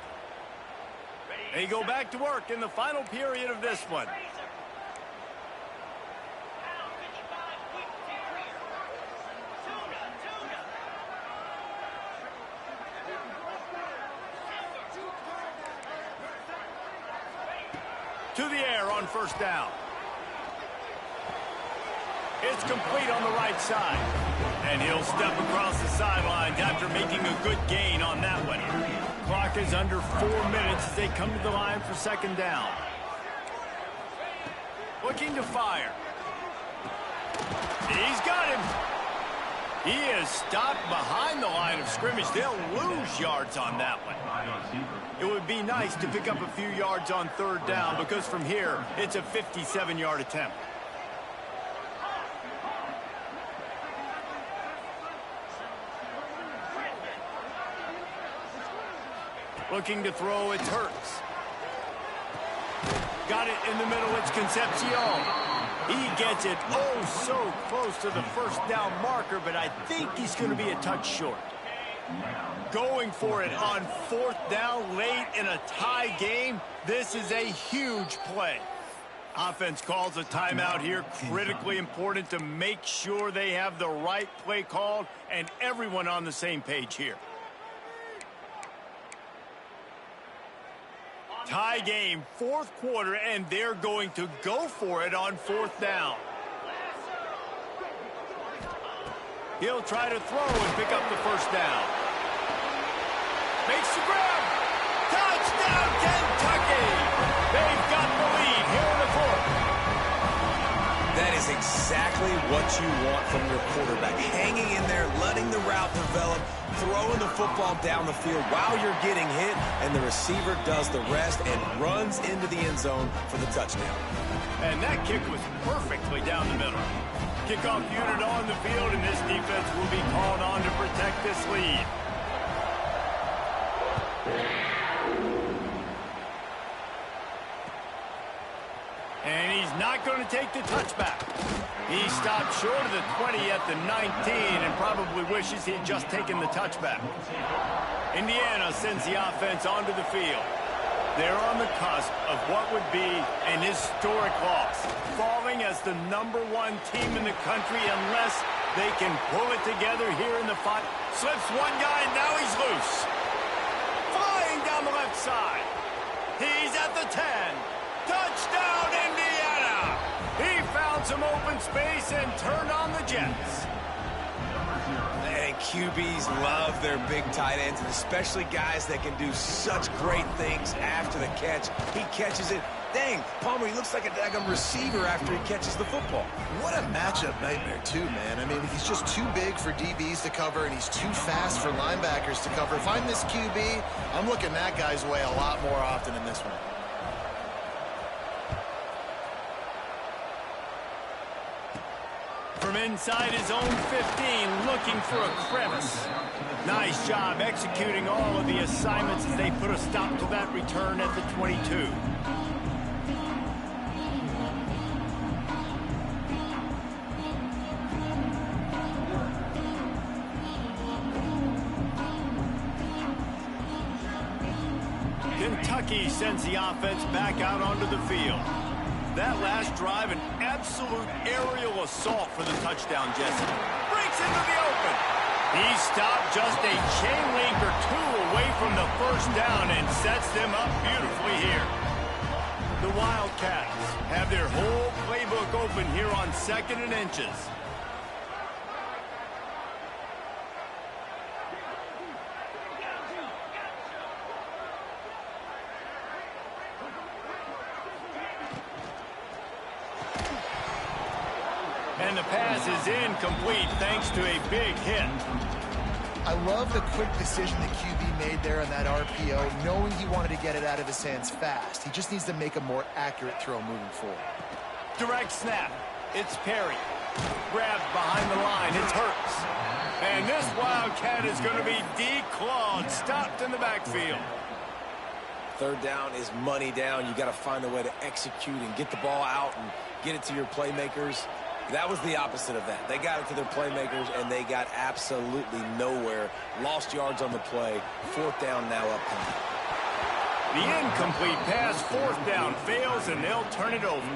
They go back to work in the final period of this one. To the air on first down. It's complete on the right side. And he'll step across the sidelines after making a good gain on that one. Clock is under 4 minutes as they come to the line for 2nd down. Looking to fire. He's got him. He is stopped behind the line of scrimmage. They'll lose yards on that one. It would be nice to pick up a few yards on 3rd down because from here, it's a 57-yard attempt. Looking to throw, it's Hurts. Got it in the middle, it's Concepcion. He gets it oh so close to the first down marker, but I think he's going to be a touch short. Going for it on 4th down late in a tie game. This is a huge play. Offense calls a timeout here. Critically important to make sure they have the right play called and everyone on the same page here. Tie game, fourth quarter, and they're going to go for it on fourth down. He'll try to throw and pick up the first down. Makes the grab. Touchdown, Kentucky! They've got the lead here in the fourth. That is exactly what you want from your quarterback. Hanging in there, letting the route develop, throwing the football down the field while you're getting hit, and the receiver does the rest and runs into the end zone for the touchdown. And that kick was perfectly down the middle. Kickoff unit on the field, and this defense will be called on to protect this lead. And he's not going to take the touchback. He stopped short of the 20 at the 19 and probably wishes he'd just taken the touchback. Indiana sends the offense onto the field. They're on the cusp of what would be an historic loss, falling as the #1 team in the country unless they can pull it together here in the fight. Slips one guy, and now he's loose. Flying down the left side. He's at the 10. Touchdown, Indiana! He found some open space and turned on the Jets. And QBs love their big tight ends, and especially guys that can do such great things after the catch. He catches it. Dang, Palmer, he looks like a daggum receiver after he catches the football. What a matchup nightmare, too, man. I mean, he's just too big for DBs to cover, and he's too fast for linebackers to cover. If I'm this QB, I'm looking that guy's way a lot more often in this one. From inside his own 15, looking for a crevice. Nice job executing all of the assignments as they put a stop to that return at the 22. Kentucky sends the offense back out onto the field. That last drive, an absolute aerial assault for the touchdown, Jesse. Breaks into the open. He stopped just a chain link or two away from the first down and sets them up beautifully here. The Wildcats have their whole playbook open here on 2nd and inches. And the pass is incomplete thanks to a big hit. I love the quick decision the QB made there on that RPO, knowing he wanted to get it out of his hands fast. He just needs to make a more accurate throw moving forward. Direct snap. It's Perry. Grabbed behind the line. It's Hurts. And this Wildcat is going to be declawed, stopped in the backfield. Third down is money down. You got to find a way to execute and get the ball out and get it to your playmakers. That was the opposite of that. They got it to their playmakers, and they got absolutely nowhere. Lost yards on the play. Fourth down now upcoming. The incomplete pass, fourth down, fails, and they'll turn it over.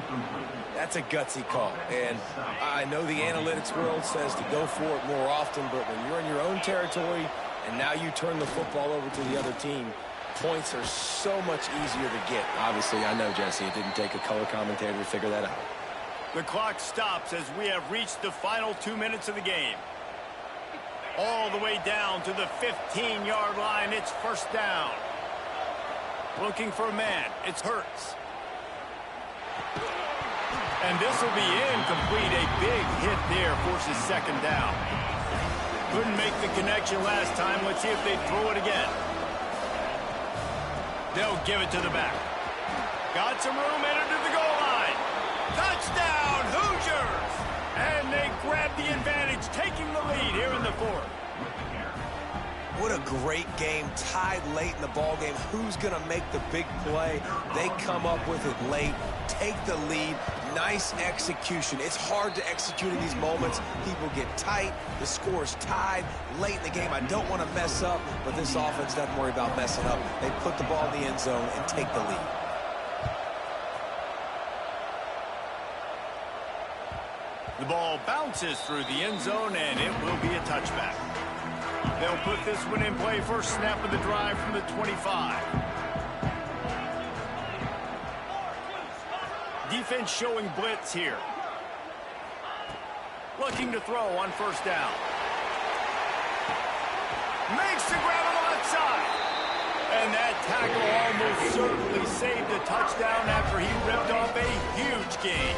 That's a gutsy call. And I know the analytics world says to go for it more often, but when you're in your own territory and now you turn the football over to the other team, points are so much easier to get. Obviously, I know, Jesse, it didn't take a color commentator to figure that out. The clock stops as we have reached the final 2 minutes of the game. All the way down to the 15-yard line. It's first down. Looking for a man. It's Hurts. And this will be incomplete. A big hit there forces second down. Couldn't make the connection last time. Let's see if they throw it again. They'll give it to the back. Got some room, entered to the goal line. Touchdown, Hoosiers! And they grab the advantage, taking the lead here in the fourth. What a great game, tied late in the ball game. Who's going to make the big play? They come up with it late, take the lead. Nice execution. It's hard to execute in these moments. People get tight. The score's tied late in the game. I don't want to mess up, but this offense doesn't worry about messing up. They put the ball in the end zone and take the lead. The ball bounces through the end zone, and it will be a touchback. They'll put this one in play first snap of the drive from the 25. Defense showing blitz here. Looking to throw on first down. Makes the grab on the left side. And that tackle almost certainly saved a touchdown after he ripped off a huge gain.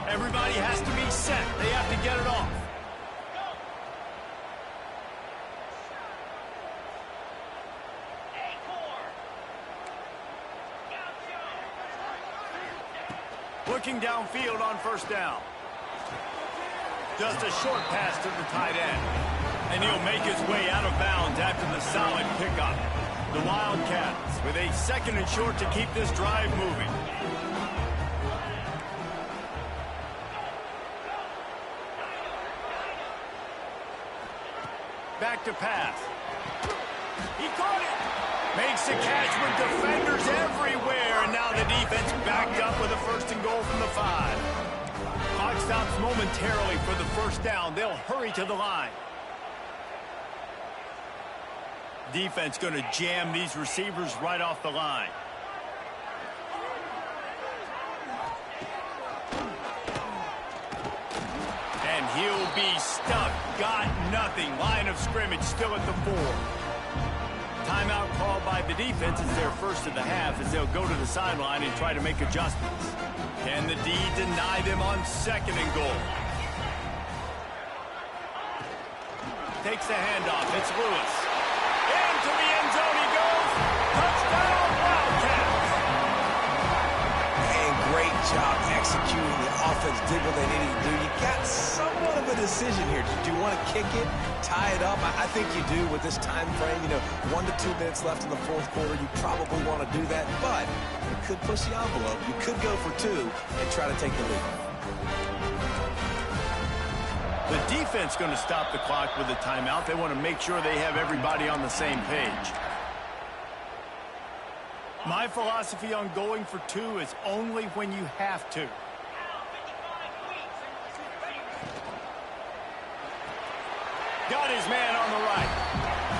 Everybody has to be set. They have to get it off. Looking downfield on first down. Just a short pass to the tight end. And he'll make his way out of bounds after the solid pickup. The Wildcats with a second and short to keep this drive moving. Back to pass. He caught it. Makes the catch with defenders everywhere. And now the defense backed up with a first and goal from the 5. Clock stops momentarily for the first down. They'll hurry to the line. Defense going to jam these receivers right off the line. And he'll be stuck. Got nothing. Line of scrimmage still at the 4. Timeout called by the defense is their first of the half as they'll go to the sideline and try to make adjustments. Can the D deny them on second and goal? Takes the handoff. It's Lewis. Into the end zone he goes. Touchdown, Wildcats. And great job executing. The offense did what they needed to do. You got somewhat of a decision here. Do you want to kick it, tie it up? I think you do with this time frame. 1 to 2 minutes left in the fourth quarter. You probably want to do that, but you could push the envelope. You could go for 2 and try to take the lead. The defense going to stop the clock with a timeout. They want to make sure they have everybody on the same page. My philosophy on going for 2 is only when you have to. Got his man on the right.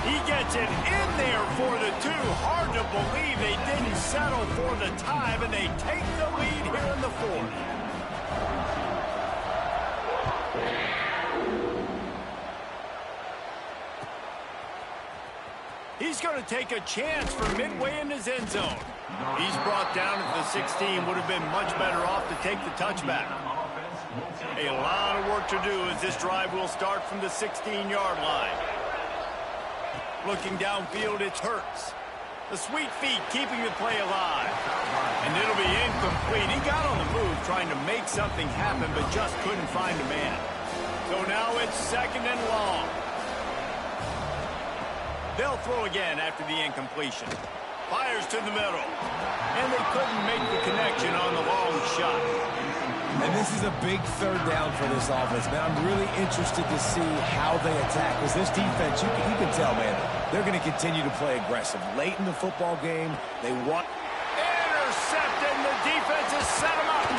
He gets it in there for the 2. Hard to believe they didn't settle for the time, and they take the lead here in the 4th. He's going to take a chance from midway in his end zone. He's brought down at the 16. Would have been much better off to take the touchback. A lot of work to do as this drive will start from the 16-yard line. Looking downfield, it's Hurts. The sweet feet keeping the play alive. And it'll be incomplete. He got on the move trying to make something happen, but just couldn't find a man. So now it's second and long. They'll throw again after the incompletion. Fires to the middle. And they couldn't make the connection on the long shot. And this is a big third down for this offense, man. I'm really interested to see how they attack. Because this defense, you can tell, man, they're going to continue to play aggressive. Late in the football game, they want... Intercepted, and the defense has set them up.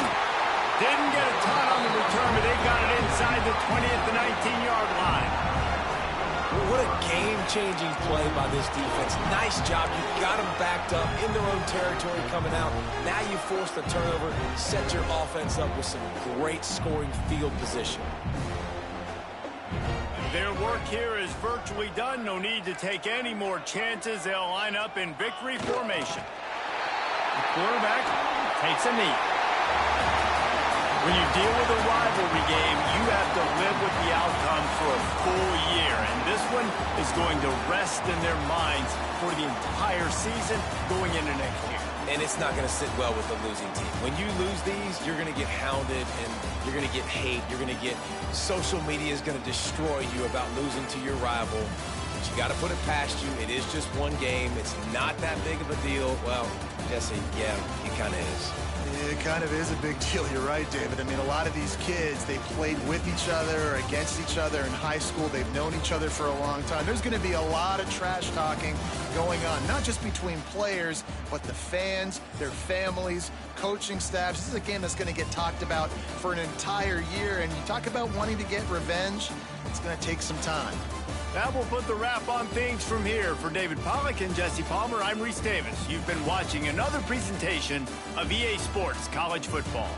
Didn't get a ton on the return, but they got it inside the 20 at the 19-yard line. What a game-changing play by this defense. Nice job. You got them backed up in their own territory coming out. Now you force the turnover, set your offense up with some great scoring field position. Their work here is virtually done. No need to take any more chances. They'll line up in victory formation. The quarterback takes a knee. When you deal with a rivalry game, you have to live with the outcome for a full year. And this one is going to rest in their minds for the entire season going into next year. And it's not going to sit well with the losing team. When you lose these, you're going to get hounded and you're going to get hate. You're going to get social media is going to destroy you about losing to your rival. But you got to put it past you. It is just one game. It's not that big of a deal. Well, Jesse, yeah, it kind of is. It kind of is a big deal. You're right, David. I mean, a lot of these kids, they played with each other or against each other in high school. They've known each other for a long time. There's going to be a lot of trash talking going on, not just between players, but the fans, their families, coaching staffs. This is a game that's going to get talked about for an entire year. And you talk about wanting to get revenge, it's going to take some time. That will put the wrap on things from here. For David Pollack and Jesse Palmer, I'm Reese Davis. You've been watching another presentation of EA Sports College Football.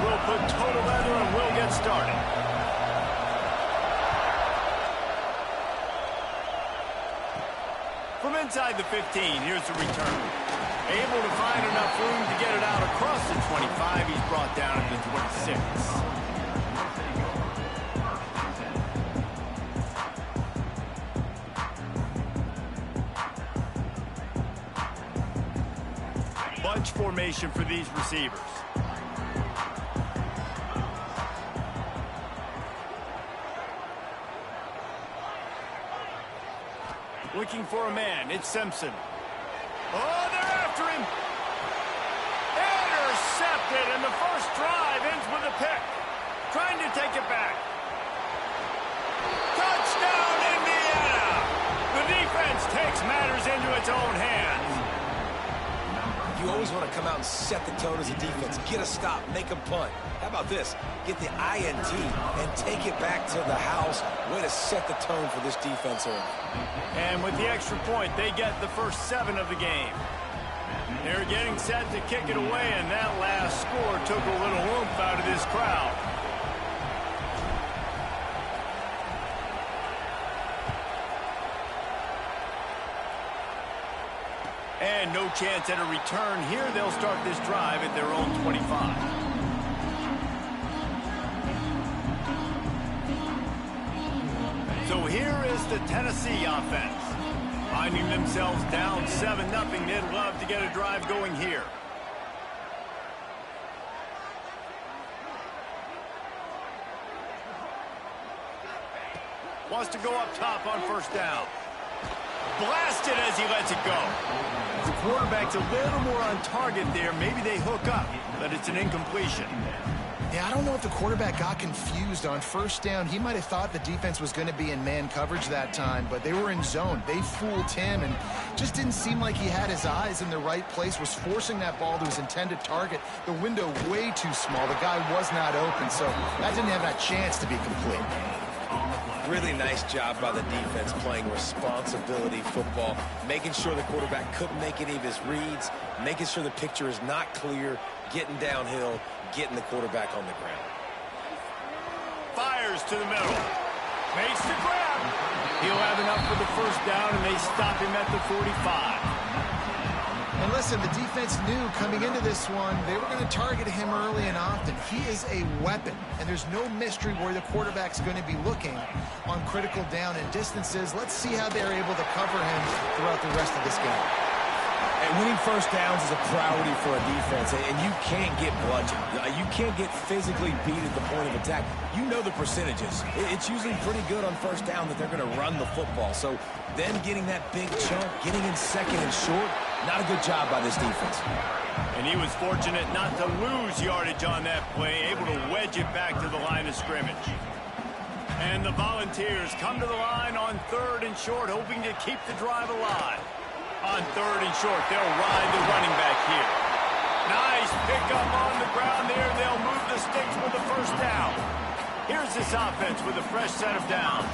Will put total leather and will get started. From inside the 15, here's the return. Able to find enough room to get it out across the 25. He's brought down at the 26. Bunch formation for these receivers. Looking for a man. It's Simpson. Oh, they're after him. Intercepted, and the first drive ends with a pick. Trying to take it back. Touchdown, Indiana! The defense takes matters into its own hands. You always want to come out and set the tone as a defense. Get a stop, make a punt. How about this? Get the INT and take it back to the house. Way to set the tone for this defense early. And with the extra point, they get the first 7 of the game. They're getting set to kick it away, and that last score took a little oomph out of this crowd. And no chance at a return here. They'll start this drive at their own 25. So here is the Tennessee offense. Finding themselves down 7-0, they'd love to get a drive going here. Wants to go up top on first down. Blasted as he lets it go. The quarterback's a little more on target there. Maybe they hook up, but it's an incompletion. Yeah, I don't know if the quarterback got confused on first down. He might have thought the defense was going to be in man coverage that time, but they were in zone. They fooled him and just didn't seem like he had his eyes in the right place, was forcing that ball to his intended target. The window way too small. The guy was not open, so that didn't have that chance to be complete. Really nice job by the defense playing responsibility football, making sure the quarterback couldn't make any of his reads, making sure the picture is not clear, getting downhill, getting the quarterback on the ground. Fires to the middle. Makes the grab. He'll have enough for the first down, and they stop him at the 45. And listen, the defense knew coming into this one, they were going to target him early and often. He is a weapon, and there's no mystery where the quarterback's going to be looking on critical down and distances. Let's see how they're able to cover him throughout the rest of this game. And winning first downs is a priority for a defense, and you can't get bludgeoned. You can't get physically beat at the point of attack. You know the percentages. It's usually pretty good on first down that they're going to run the football. So them getting that big chunk, getting in second and short, not a good job by this defense. And he was fortunate not to lose yardage on that play, able to wedge it back to the line of scrimmage. And the Volunteers come to the line on 3rd and short, hoping to keep the drive alive. On 3rd and short, they'll ride the running back here. Nice pickup on the ground there. They'll move the sticks with the first down. Here's this offense with a fresh set of downs.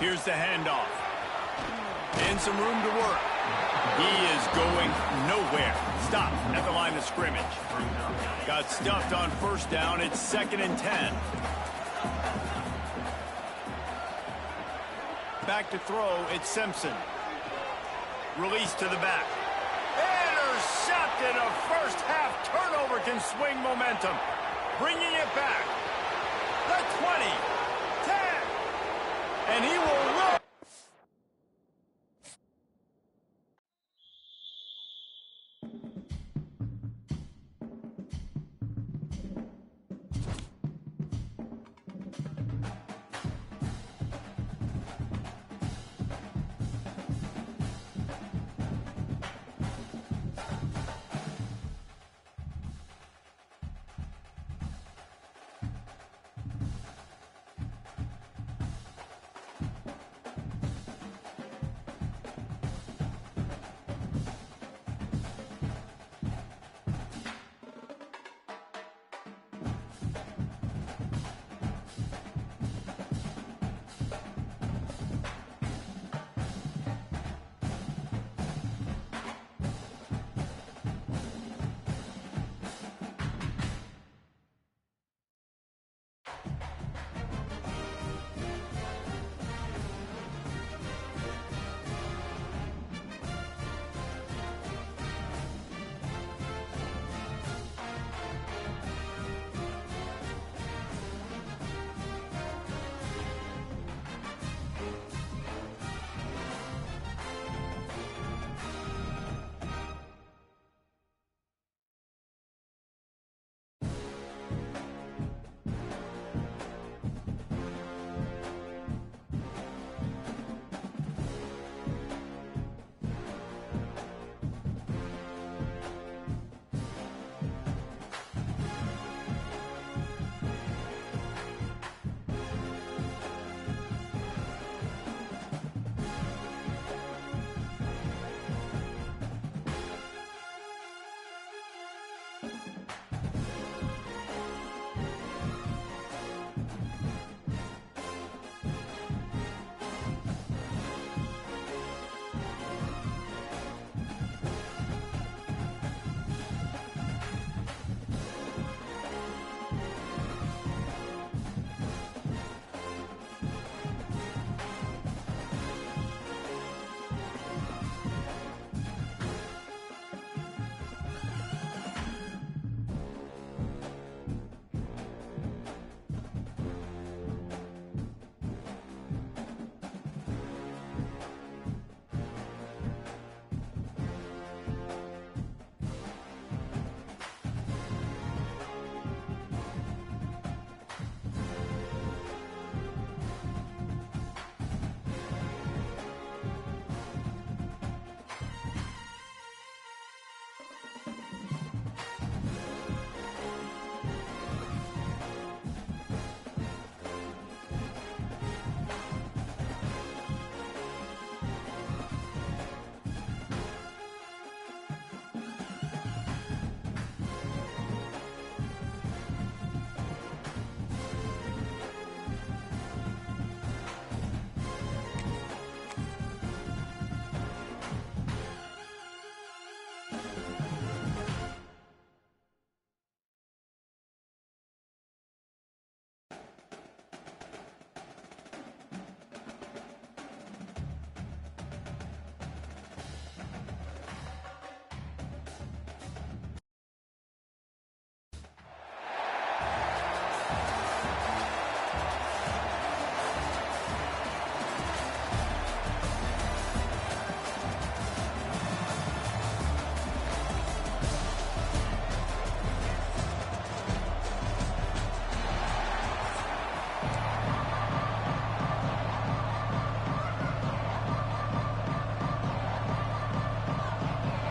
Here's the handoff. And some room to work. He is going nowhere. Stop at the line of scrimmage. Got stuffed on first down. It's 2nd and 10. Back to throw, it's Simpson. Release to the back. Intercepted. A first-half turnover can swing momentum. Bringing it back. The 20. 10. And he will run.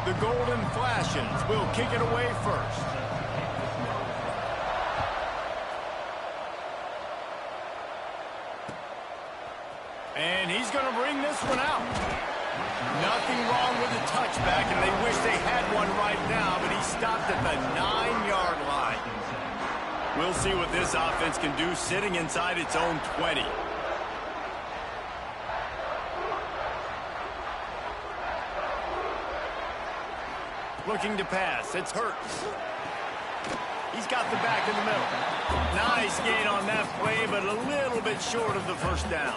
The Golden Flashes will kick it away first. And he's going to bring this one out. Nothing wrong with the touchback, and they wish they had one right now, but he stopped at the 9-yard line. We'll see what this offense can do sitting inside its own 20. Looking to pass. It's Hurts. He's got the back in the middle. Nice gain on that play, but a little bit short of the first down.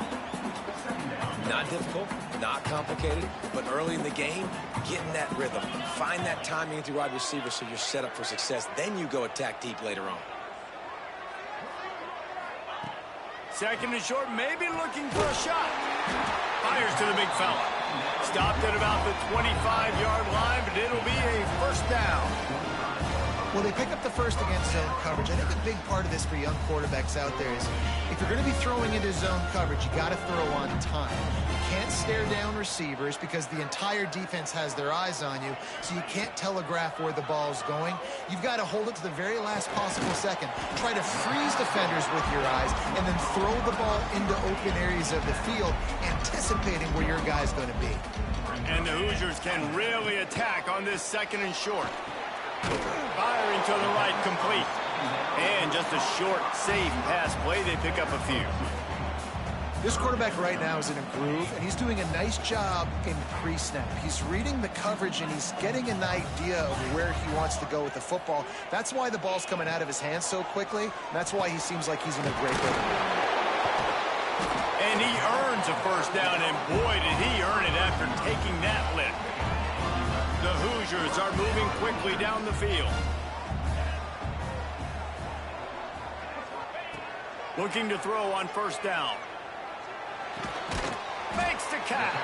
Not difficult, not complicated, but early in the game, get in that rhythm. Find that timing with your wide receiver so you're set up for success. Then you go attack deep later on. Second and short, maybe looking for a shot. Fires to the big fella. Stopped at about the 25-yard line, but it'll be a first down. Well, they pick up the first against zone coverage. I think a big part of this for young quarterbacks out there is if you're going to be throwing into zone coverage, you got to throw on time. You can't stare down receivers because the entire defense has their eyes on you, so you can't telegraph where the ball's going. You've got to hold it to the very last possible second. Try to freeze defenders with your eyes and then throw the ball into open areas of the field, anticipating where your guy's going to be. And the Hoosiers can really attack on this second and short. Firing to the right, complete. And just a short, safe pass play. They pick up a few. This quarterback right now is in a groove, and he's doing a nice job in pre-snap. He's reading the coverage, and he's getting an idea of where he wants to go with the football. That's why the ball's coming out of his hands so quickly. And that's why he seems like he's in a great rhythm. And he earns a first down, and boy, did he earn it after taking that lift. The Hoosiers are moving quickly down the field. Looking to throw on first down. Makes the catch.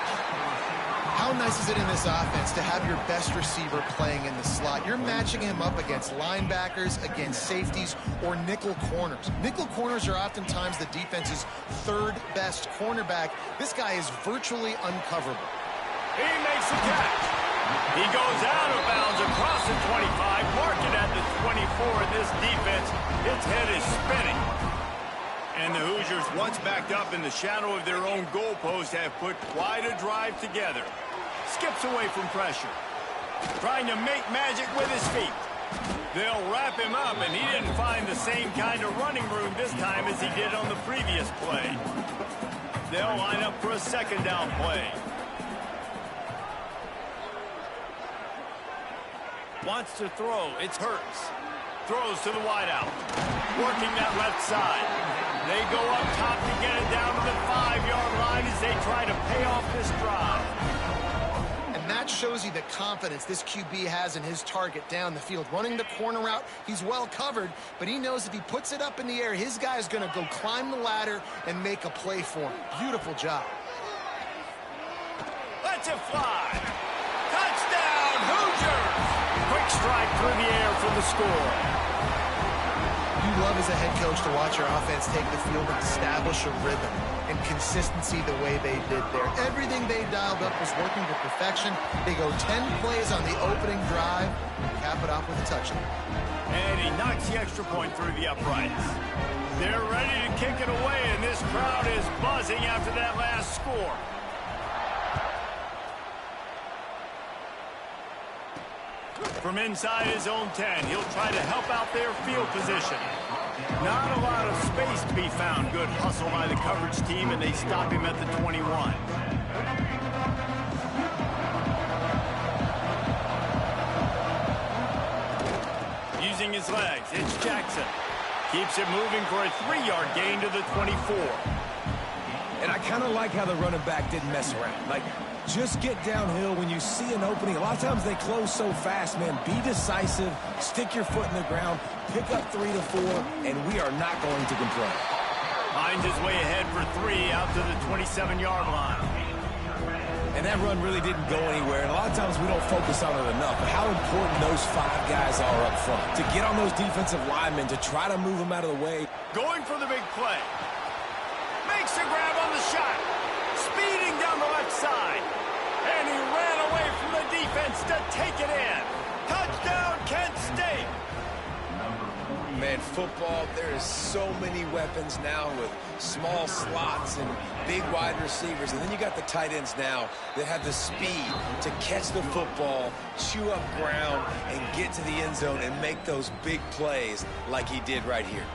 How nice is it in this offense to have your best receiver playing in the slot? You're matching him up against linebackers, against safeties, or nickel corners. Nickel corners are oftentimes the defense's third best cornerback. This guy is virtually uncoverable. He makes the catch. He goes out of bounds across the 25, marked it at the 24, and this defense, its head is spinning. And the Hoosiers, once backed up in the shadow of their own goalpost, have put quite a drive together. Skips away from pressure. Trying to make magic with his feet. They'll wrap him up, and he didn't find the same kind of running room this time as he did on the previous play. They'll line up for a second down play. Wants to throw. It's Hurts. Throws to the wideout. Working that left side. They go up top to get it down to the 5-yard line as they try to pay off this drive. And that shows you the confidence this QB has in his target down the field. Running the corner route, he's well covered, but he knows if he puts it up in the air, his guy is going to go climb the ladder and make a play for him. Beautiful job. Lets it fly. Touchdown, Hoosiers! Quick strike through the air for the score. You love as a head coach to watch your offense take the field and establish a rhythm and consistency the way they did there. Everything they dialed up was working to perfection. They go 10 plays on the opening drive and cap it off with a touchdown. And he knocks the extra point through the uprights. They're ready to kick it away, and this crowd is buzzing after that last score. From inside his own 10, he'll try to help out their field position. Not a lot of space to be found. Good hustle by the coverage team, and they stop him at the 21. Using his legs, it's Jackson. Keeps it moving for a 3-yard gain to the 24. And I kind of like how the running back didn't mess around. Like, just get downhill when you see an opening. A lot of times they close so fast, man. Be decisive, stick your foot in the ground, pick up 3 to 4, and we are not going to complain. Finds his way ahead for 3 out to the 27-yard line. And that run really didn't go anywhere. And a lot of times we don't focus on it enough. But how important those 5 guys are up front. To get on those defensive linemen, to try to move them out of the way. Going for the big play. Makes the grab on the shot. Speeding down the left side. And he ran away from the defense to take it in. Touchdown, Kent State. Man, football, there is so many weapons now with small slots and big wide receivers. And then you got the tight ends now that have the speed to catch the football, chew up ground, and get to the end zone and make those big plays like he did right here.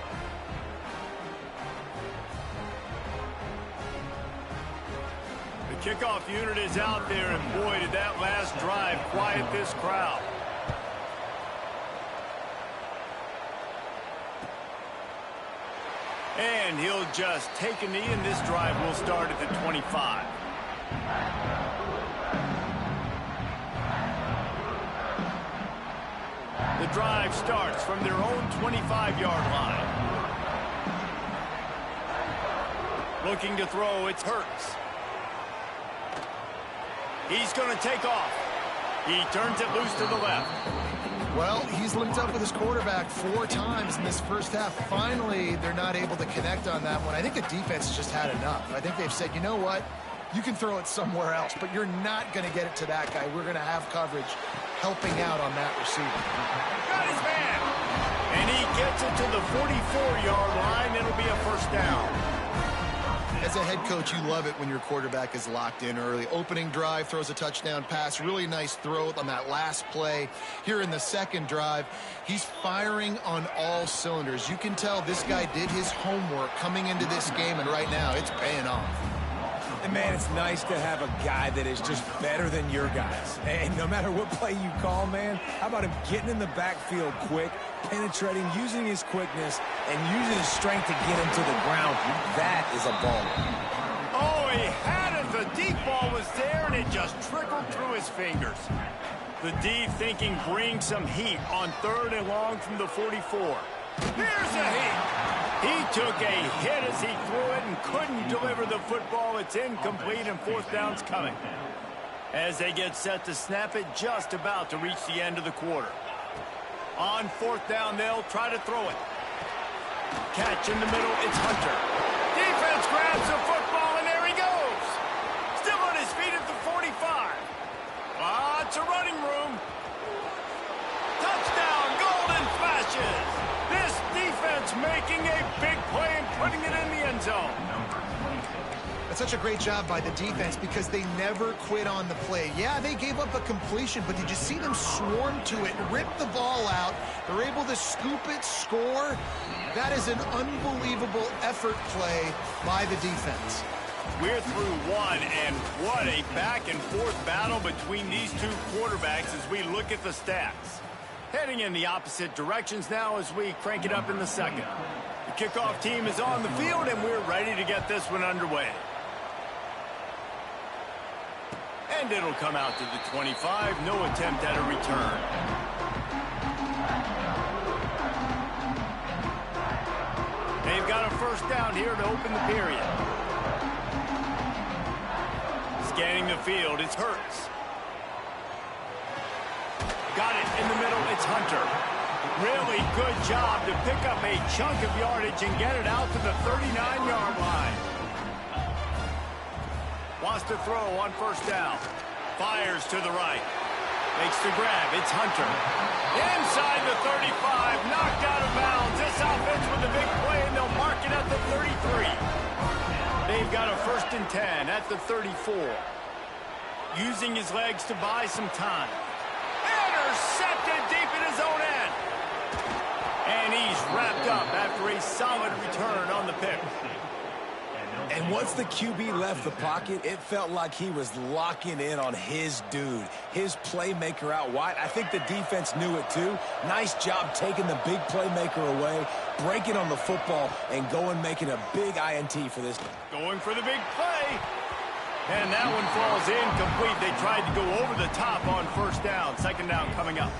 Kickoff unit is out there, and boy, did that last drive quiet this crowd. And he'll just take a knee, and this drive will start at the 25. The drive starts from their own 25-yard line. Looking to throw, it's Hurts. He's going to take off. He turns it loose to the left. Well, he's linked up with his quarterback 4 times in this first half. Finally, they're not able to connect on that one. I think the defense just had enough. I think they've said, you know what? You can throw it somewhere else, but you're not going to get it to that guy. We're going to have coverage helping out on that receiver. Got his man. And he gets it to the 44-yard line. It'll be a first down. As a head coach, you love it when your quarterback is locked in early. Opening drive, throws a touchdown pass. Really nice throw on that last play. Here in the second drive, he's firing on all cylinders. You can tell this guy did his homework coming into this game, and right now it's paying off. And, man, it's nice to have a guy that is just better than your guys. And no matter what play you call, man, how about him getting in the backfield quick, penetrating, using his quickness, and using his strength to get him to the ground. That is a baller. Oh, he had it. The deep ball was there, and it just trickled through his fingers. The D thinking bring some heat on 3rd and long from the 44. Here's a heat. He took a hit as he threw it and couldn't deliver the football. It's incomplete, and 4th down's coming. As they get set to snap it, just about to reach the end of the quarter. On 4th down, they'll try to throw it. Catch in the middle, it's Hunter. Defense grabs the football, and there he goes. Still on his feet at the 45. Lots of running room. Touchdown, Golden Flashes. This defense making a big play and putting it in the end zone. That's such a great job by the defense because they never quit on the play. Yeah, they gave up a completion, but did you see them swarm to it, rip the ball out? They're able to scoop it, score. That is an unbelievable effort play by the defense. We're through one, and what a back-and-forth battle between these two quarterbacks as we look at the stats. Heading in the opposite directions now as we crank it up in the second. The kickoff team is on the field, and we're ready to get this one underway. And it'll come out to the 25. No attempt at a return. They've got a first down here to open the period. Scanning the field, it's Hurts. Got it in the middle, it's Hunter. Really good job to pick up a chunk of yardage and get it out to the 39-yard line. Wants to throw on first down. Fires to the right. Makes the grab, it's Hunter. Inside the 35, knocked out of bounds. This offense with a big play, and they'll mark it at the 33. They've got a 1st and 10 at the 34. Using his legs to buy some time. Intercepted deep in his own end. And he's wrapped up after a solid return on the pick. And once the QB left the pocket, it felt like he was locking in on his dude, his playmaker out wide. I think the defense knew it too. Nice job taking the big playmaker away, breaking on the football, and making a big INT for this. Going for the big play. And that one falls incomplete. They tried to go over the top on first down. 2nd down coming up.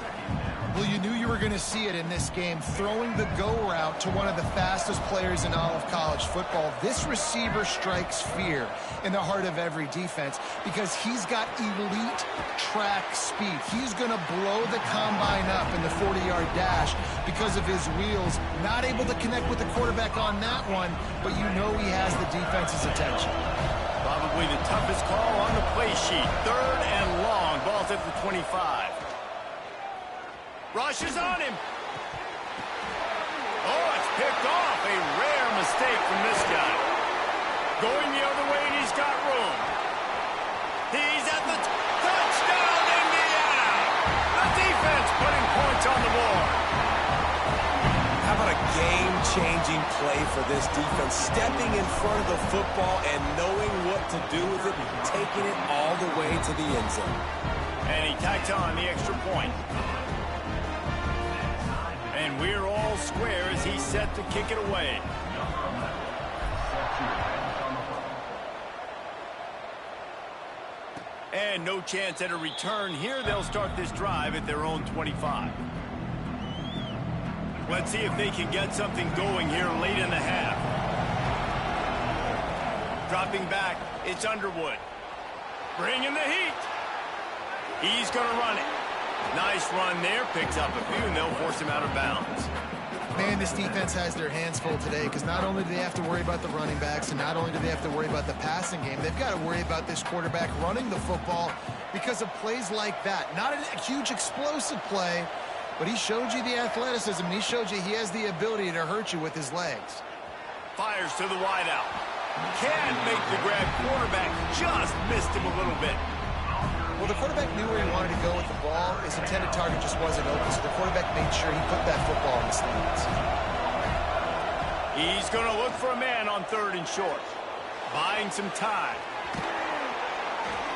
Well, you knew you were going to see it in this game, throwing the go route to one of the fastest players in all of college football. This receiver strikes fear in the heart of every defense because he's got elite track speed. He's going to blow the combine up in the 40-yard dash because of his wheels. Not able to connect with the quarterback on that one, but you know he has the defense's attention. Probably the toughest call on the play sheet. 3rd and long. Ball's at the 25. Rushes on him. Oh, it's picked off. A rare mistake from this guy. Going the other way, and he's got room. He's at the touchdown, Indiana. The defense putting points on the board. How about a game-changing play for this defense? Stepping in front of the football and knowing what to do with it, and taking it all the way to the end zone. And he tacked on the extra point. And we're all square as he's set to kick it away. And no chance at a return here. They'll start this drive at their own 25. Let's see if they can get something going here late in the half. Dropping back, it's Underwood. Bringing the heat. He's going to run it. Nice run there. Picks up a few, and they'll force him out of bounds. Man, this defense has their hands full today because not only do they have to worry about the running backs and not only do they have to worry about the passing game, they've got to worry about this quarterback running the football because of plays like that. Not a huge explosive play, but he showed you the athleticism, and he showed you he has the ability to hurt you with his legs. Fires to the wideout. Can't make the grab. Quarterback just missed him a little bit. Well, the quarterback knew where he wanted to go with the ball. His intended target just wasn't open, so the quarterback made sure he put that football in the stands. He's going to look for a man on 3rd and short. Buying some time.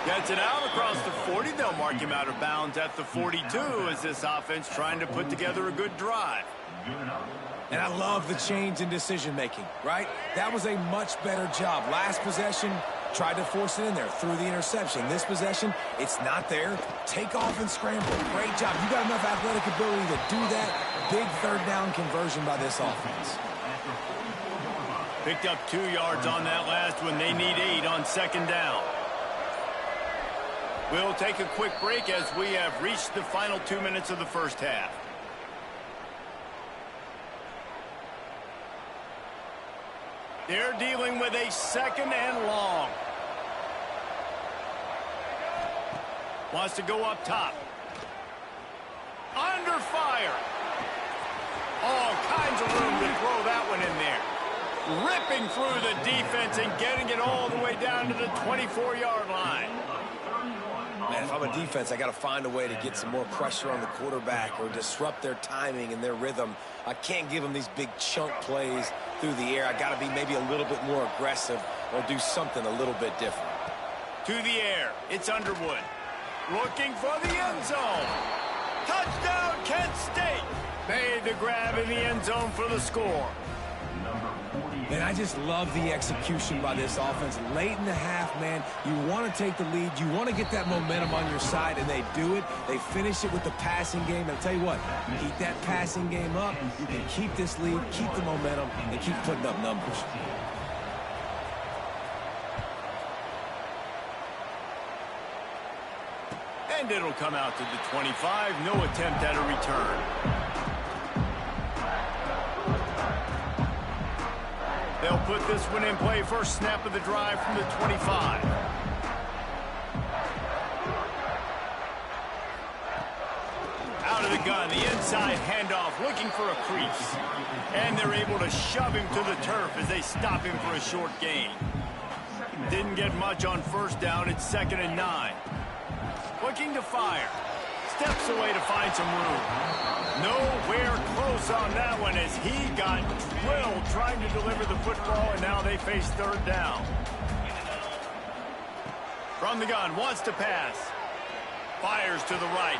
Gets it out across the 40. They'll mark him out of bounds at the 42 as this offense trying to put together a good drive. And I love the change in decision-making, right? That was a much better job. Last possession, tried to force it in there through the interception. This possession, it's not there. Take off and scramble. Great job. You got enough athletic ability to do that. Big 3rd down conversion by this offense. Picked up 2 yards on that last one. They need 8 on 2nd down. We'll take a quick break as we have reached the final 2 minutes of the first half. They're dealing with a 2nd and long. Wants to go up top. Under fire. All kinds of room to throw that one in there. Ripping through the defense and getting it all the way down to the 24-yard line. Man, if I'm a defense, I got to find a way to get some more pressure on the quarterback or disrupt their timing and their rhythm. I can't give them these big chunk plays through the air. I got to be maybe a little bit more aggressive or do something a little bit different. To the air, it's Underwood. Looking for the end zone. Touchdown, Kent State. Made the grab in the end zone for the score. And I just love the execution by this offense. Late in the half, man, you want to take the lead. You want to get that momentum on your side, and they do it. They finish it with the passing game. And I'll tell you what, keep that passing game up. You can keep this lead, keep the momentum, and keep putting up numbers. And it'll come out to the 25. No attempt at a return. They'll put this one in play. First snap of the drive from the 25. Out of the gun, the inside handoff, looking for a crease. And they're able to shove him to the turf as they stop him for a short gain. Didn't get much on 1st down. It's 2nd and 9. Looking to fire. Steps away to find some room. Nowhere close on that one as he got drilled trying to deliver the football, and now they face 3rd down. From the gun, wants to pass. Fires to the right.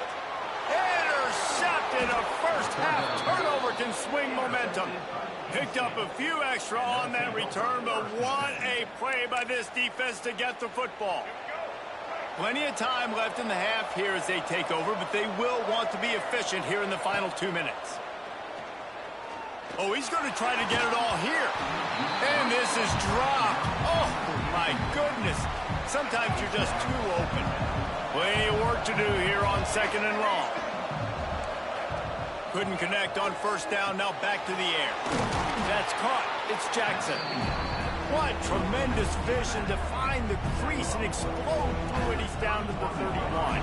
Intercepted. A first half turnover can swing momentum. Picked up a few extra on that return, but what a play by this defense to get the football. Plenty of time left in the half here as they take over, but they will want to be efficient here in the final 2 minutes. Oh, he's going to try to get it all here. And this is dropped. Oh, my goodness. Sometimes you're just too open. Plenty of work to do here on 2nd and long. Couldn't connect on 1st down. Now back to the air. That's caught. It's Jackson. What tremendous vision to find the crease and explode through it. He's down to the 31.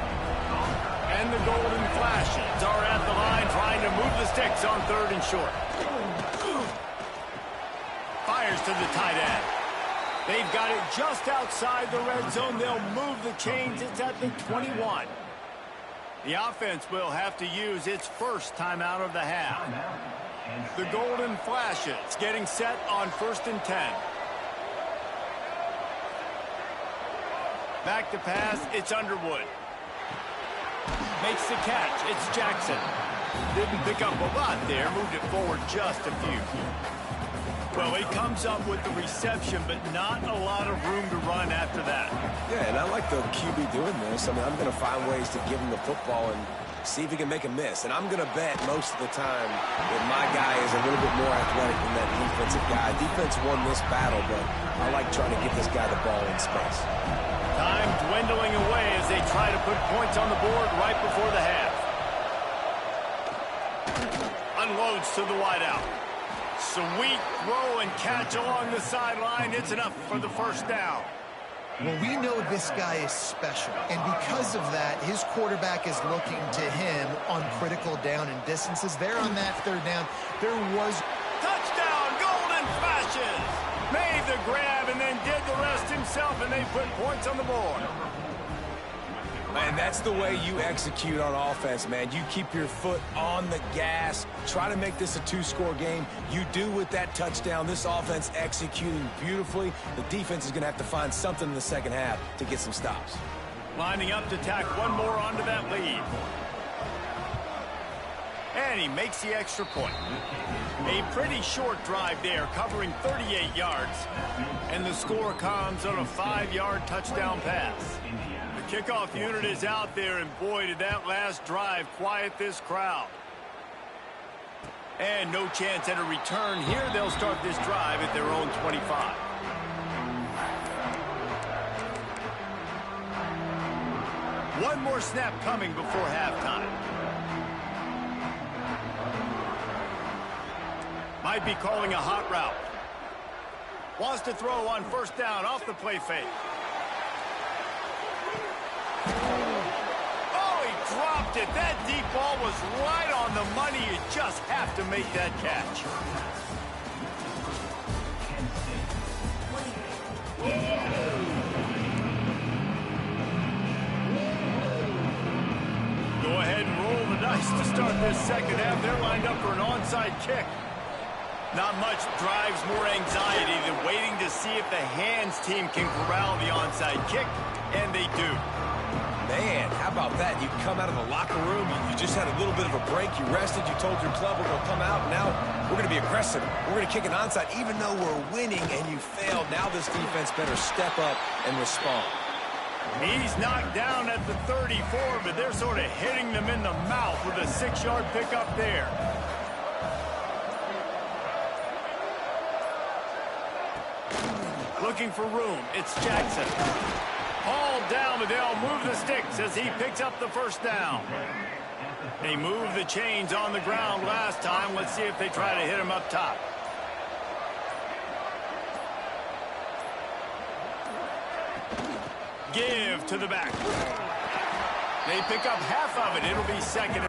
And the golden flashes are at the line trying to move the sticks on 3rd and short. Fires to the tight end. They've got it just outside the red zone. They'll move the chains. It's at the 21. The offense will have to use its first timeout of the half. The golden flashes getting set on 1st and 10. Back to pass, it's Underwood. Makes the catch, it's Jackson. Didn't pick up a lot there, moved it forward just a few. Well, he comes up with the reception, but not a lot of room to run after that. Yeah, and I like the QB doing this. I mean, I'm going to find ways to give him the football and see if he can make a miss. And I'm going to bet most of the time that my guy is a little bit more athletic than that defensive guy. Defense won this battle, but I like trying to get this guy the ball in space. Time dwindling away as they try to put points on the board right before the half. Unloads to the wideout. Sweet throw and catch along the sideline. It's enough for the first down. Well, we know this guy is special, and because of that, his quarterback is looking to him on critical down and distances. There on that third down, there was... Touchdown, Golden Flashes! Made the grab and then did the rest himself, and they put points on the board. And that's the way you execute on offense, man. You keep your foot on the gas. Try to make this a two-score game. You do with that touchdown. This offense executing beautifully. The defense is going to have to find something in the second half to get some stops. Lining up to tack one more onto that lead. And he makes the extra point. A pretty short drive there, covering 38 yards. And the score comes on a 5-yard touchdown pass. The kickoff unit is out there, and boy, did that last drive quiet this crowd. And no chance at a return here. They'll start this drive at their own 25. One more snap coming before halftime. Might be calling a hot route. Wants to throw on first down off the play fake. Oh, he dropped it. That deep ball was right on the money. You just have to make that catch. Go ahead and roll the dice to start this second half. They're lined up for an onside kick. Not much drives more anxiety than waiting to see if the hands team can corral the onside kick, and they do. Man, how about that? You come out of the locker room, you just had a little bit of a break, you rested, you told your club we're going to come out, now we're going to be aggressive. We're going to kick an onside, even though we're winning and you failed. Now this defense better step up and respond. He's knocked down at the 34, but they're sort of hitting them in the mouth with a 6-yard pickup there. Looking for room. It's Jackson. Hauled down, but they'll move the sticks as he picks up the first down. They moved the chains on the ground last time. Let's see if they try to hit him up top. Give to the back. They pick up half of it. It'll be second.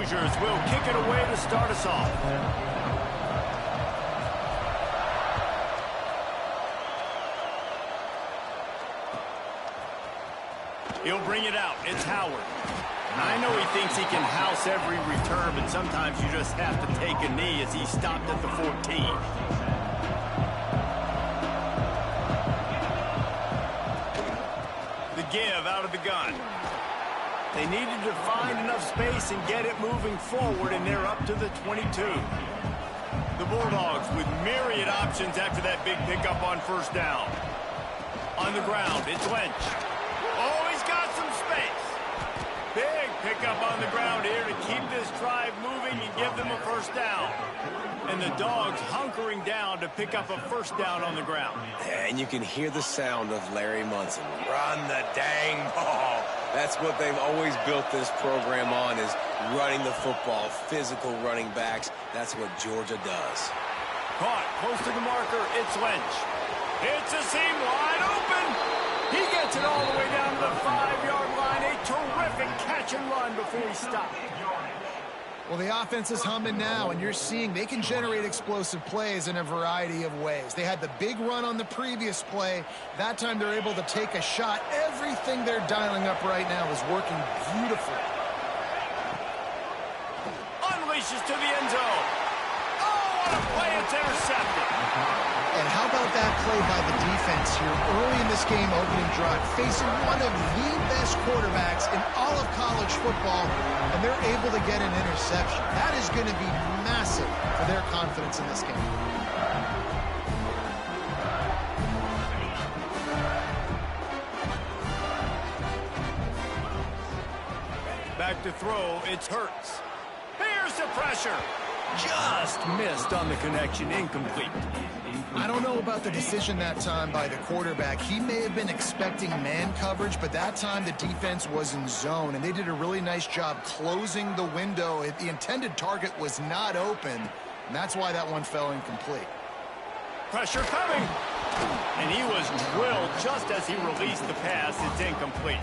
Hoosiers will kick it away to start us off. He'll bring it out. It's Howard. I know he thinks he can house every return, but sometimes you just have to take a knee as he stopped at the 14. The give out of the gun. They needed to find enough space and get it moving forward, and they're up to the 22. The Bulldogs with myriad options after that big pickup on first down. On the ground, it's Lynch. Oh, he's got some space. Big pickup on the ground here to keep this drive moving and give them a first down. And the Dogs hunkering down to pick up a first down on the ground. And you can hear the sound of Larry Munson. Run the dang ball. That's what they've always built this program on, is running the football, physical running backs. That's what Georgia does. Caught close to the marker, it's Lynch. It's a seam wide open. He gets it all the way down to the 5-yard line. A terrific catch and run before he stopped. Well, the offense is humming now, and you're seeing they can generate explosive plays in a variety of ways. They had the big run on the previous play. That time they're able to take a shot. Everything they're dialing up right now is working beautifully. Unleashes to the end zone. Oh, what a play. It's intercepted. And how about that play by the defense here early in this game, opening drive, facing one of the best quarterbacks in all of college football, and they're able to get an interception. That is going to be massive for their confidence in this game. Back to throw, it's Hurts. Here's the pressure. Just missed on the connection, incomplete. I don't know about the decision that time by the quarterback. He may have been expecting man coverage, but that time the defense was in zone, and they did a really nice job closing the window. The intended target was not open, and that's why that one fell incomplete. Pressure coming. And he was drilled just as he released the pass. It's incomplete.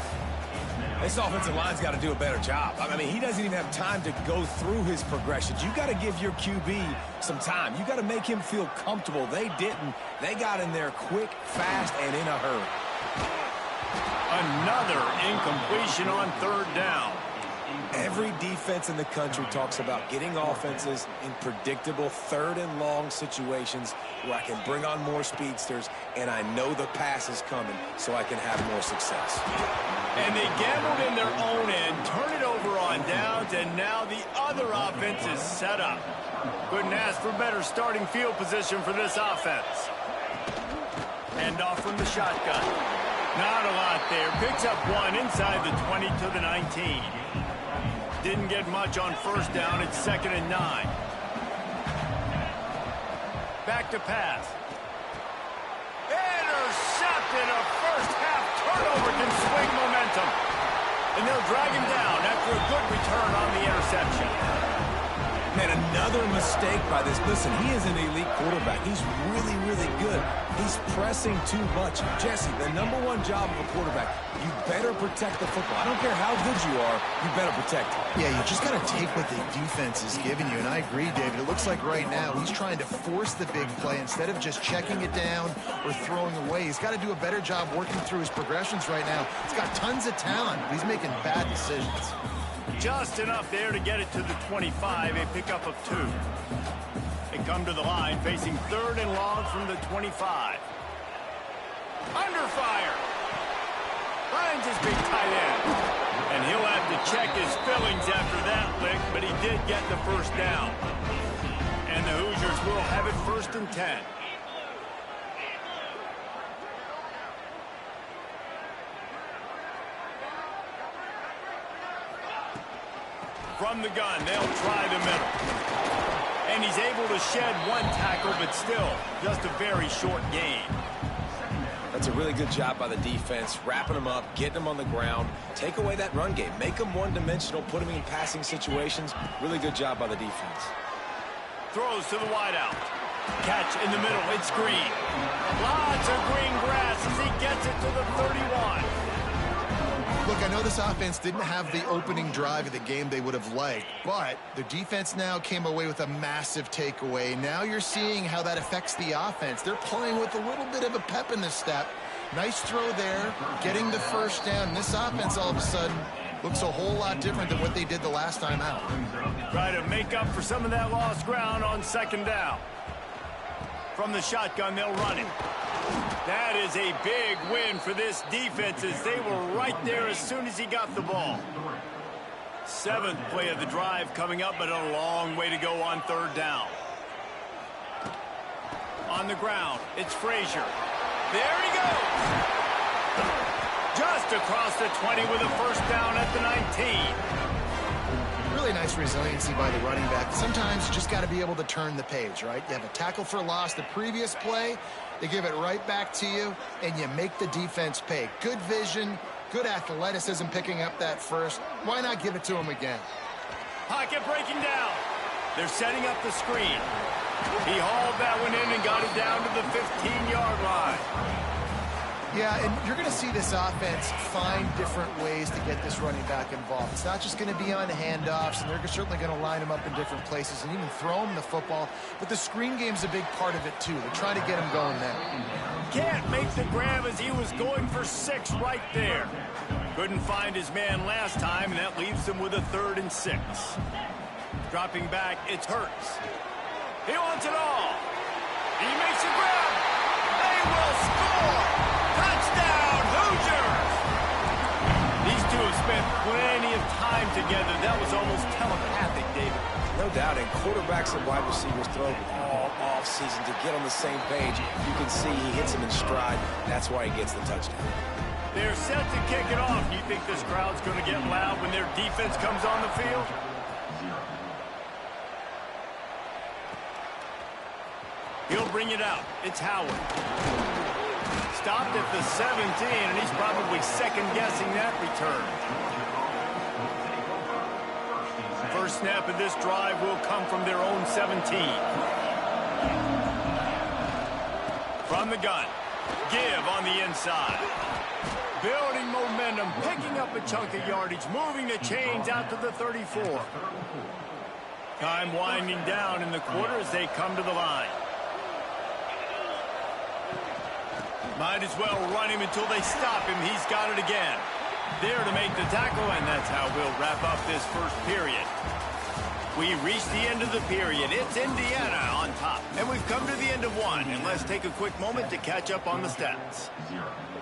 This offensive line's got to do a better job. I mean, he doesn't even have time to go through his progressions. You got to give your QB some time. You got to make him feel comfortable. They didn't. They got in there quick, fast, and in a hurry. Another incompletion on third down. Every defense in the country talks about getting offenses in predictable third and long situations where I can bring on more speedsters and I know the pass is coming so I can have more success. And they gambled in their own end, turn it over on downs, and now the other offense is set up. Couldn't ask for better starting field position for this offense. Hand off from the shotgun. Not a lot there. Picks up one inside the 20 to the 19. Didn't get much on first down. It's 2nd and 9. Back to pass. Intercepted. A first half turnover can swing momentum. And they'll drag him down after a good return on the interception. Man, another mistake by this. Listen, he is an elite quarterback. He's really, really good. He's pressing too much. Jesse, the #1 job of a quarterback, you better protect the football. I don't care how good you are, you better protect it. Yeah, you just got to take what the defense is giving you, and I agree, David. It looks like right now he's trying to force the big play instead of just checking it down or throwing away. He's got to do a better job working through his progressions right now. He's got tons of talent, but he's making bad decisions. Just enough there to get it to the 25, a pickup of 2. They come to the line facing 3rd and long from the 25. Under fire. Finds his big tight end. And he'll have to check his fillings after that lick, but he did get the first down. And the Hoosiers will have it 1st and 10. From the gun, they'll try the middle. And he's able to shed one tackle, but still, just a very short gain. That's a really good job by the defense, wrapping them up, getting them on the ground, take away that run game, make them one-dimensional, put them in passing situations. Really good job by the defense. Throws to the wideout. Catch in the middle, it's Green. Lots of green grass as he gets it to the 31. Look, Look, I know this offense didn't have the opening drive of the game they would have liked, but the defense now came away with a massive takeaway. Now you're seeing how that affects the offense. They're playing with a little bit of a pep in the step. Nice throw there, getting the first down. This offense all of a sudden looks a whole lot different than what they did the last time out. Try to make up for some of that lost ground on second down. From the shotgun, they'll run it. That is a big win for this defense as they were right there as soon as he got the ball. 7th play of the drive coming up, but a long way to go on third down. On the ground, it's Frazier. There he goes. Just across the 20 with a first down at the 19. Really nice resiliency by the running back. Sometimes you just got to be able to turn the page, right? You have a tackle for loss the previous play, they give it right back to you, and you make the defense pay. Good vision, good athleticism picking up that first. Why not give it to him again? Pocket breaking down. They're setting up the screen. He hauled that one in and got it down to the 15-yard line. Yeah, and you're going to see this offense find different ways to get this running back involved. It's not just going to be on handoffs, and they're certainly going to line him up in different places and even throw him the football. But the screen game's a big part of it, too. They're trying to get him going there. Can't make the grab as he was going for 6 right there. Couldn't find his man last time, and that leaves him with a 3rd and 6. Dropping back, it's Hurts. He wants it all. He makes a grab. They will score. Touchdown, Hoosiers! These two have spent plenty of time together. That was almost telepathic, David. No doubt, and quarterbacks and wide receivers throw all offseason to get on the same page. You can see he hits him in stride. That's why he gets the touchdown. They're set to kick it off. Do you think this crowd's going to get loud when their defense comes on the field? He'll bring it out. It's Howard. Stopped at the 17, and he's probably second-guessing that return. First snap of this drive will come from their own 17. From the gun, give on the inside. Building momentum, picking up a chunk of yardage, moving the chains out to the 34. Time winding down in the quarter as they come to the line. Might as well run him until they stop him. He's got it again. There to make the tackle, and that's how we'll wrap up this first period. We reached the end of the period. It's Indiana on top. And we've come to the end of one. And let's take a quick moment to catch up on the stats.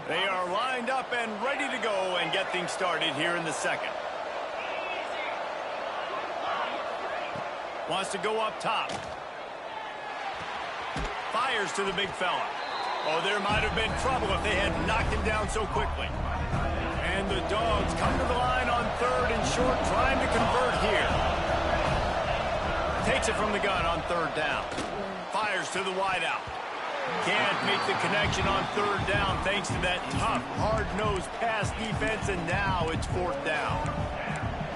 They are lined up and ready to go and get things started here in the second. Wants to go up top. Fires to the big fella. Oh, there might have been trouble if they had knocked him down so quickly. And the Dogs come to the line on 3rd and short, trying to convert here. Takes it from the gun on 3rd down. Fires to the wideout. Can't make the connection on 3rd down thanks to that tough, hard-nosed pass defense, and now it's 4th down.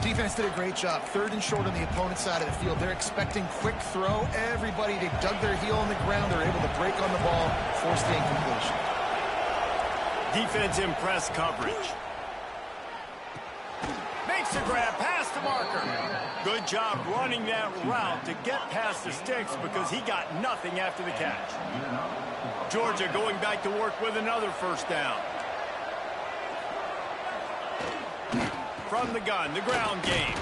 Defense did a great job. 3rd and short on the opponent's side of the field. They're expecting quick throw. Everybody, they dug their heel on the ground. They're able to break on the ball, force the incompletion. Defense in press coverage. Makes the grab past the marker. Good job running that route to get past the sticks because he got nothing after the catch. Georgia going back to work with another first down. From the gun, the ground game.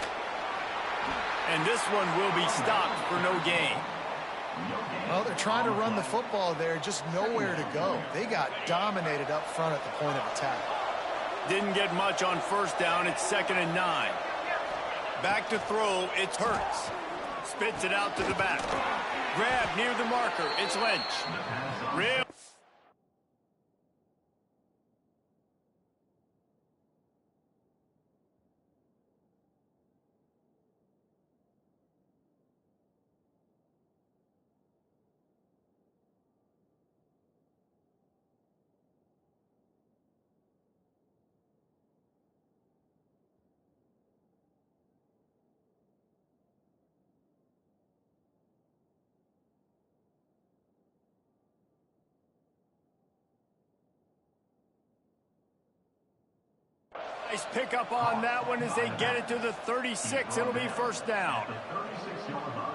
And this one will be stopped for no gain. Well, they're trying to run the football there, just nowhere to go. They got dominated up front at the point of attack. Didn't get much on first down. It's 2nd and 9. Back to throw, it's Hurts. Spits it out to the back. Grab near the marker, it's Lynch. Real Nice pickup on that one as they get it to the 36. It'll be first down.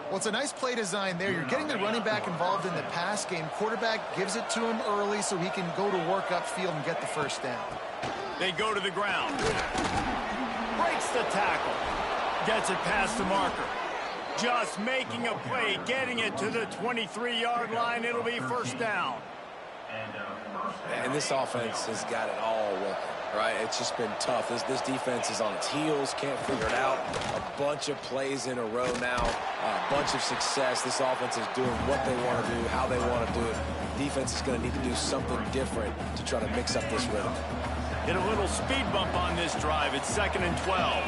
Well, it's a nice play design there. You're getting the running back involved in the pass game. Quarterback gives it to him early so he can go to work upfield and get the first down. They go to the ground. Breaks the tackle. Gets it past the marker. Just making a play, getting it to the 23-yard line. It'll be first down. And this offense has got it all working, right? It's just been tough. This defense is on its heels, can't figure it out. A bunch of plays in a row now, a bunch of success. This offense is doing what they want to do, how they want to do it. Defense is going to need to do something different to try to mix up this rhythm. Get a little speed bump on this drive. It's 2nd and 12.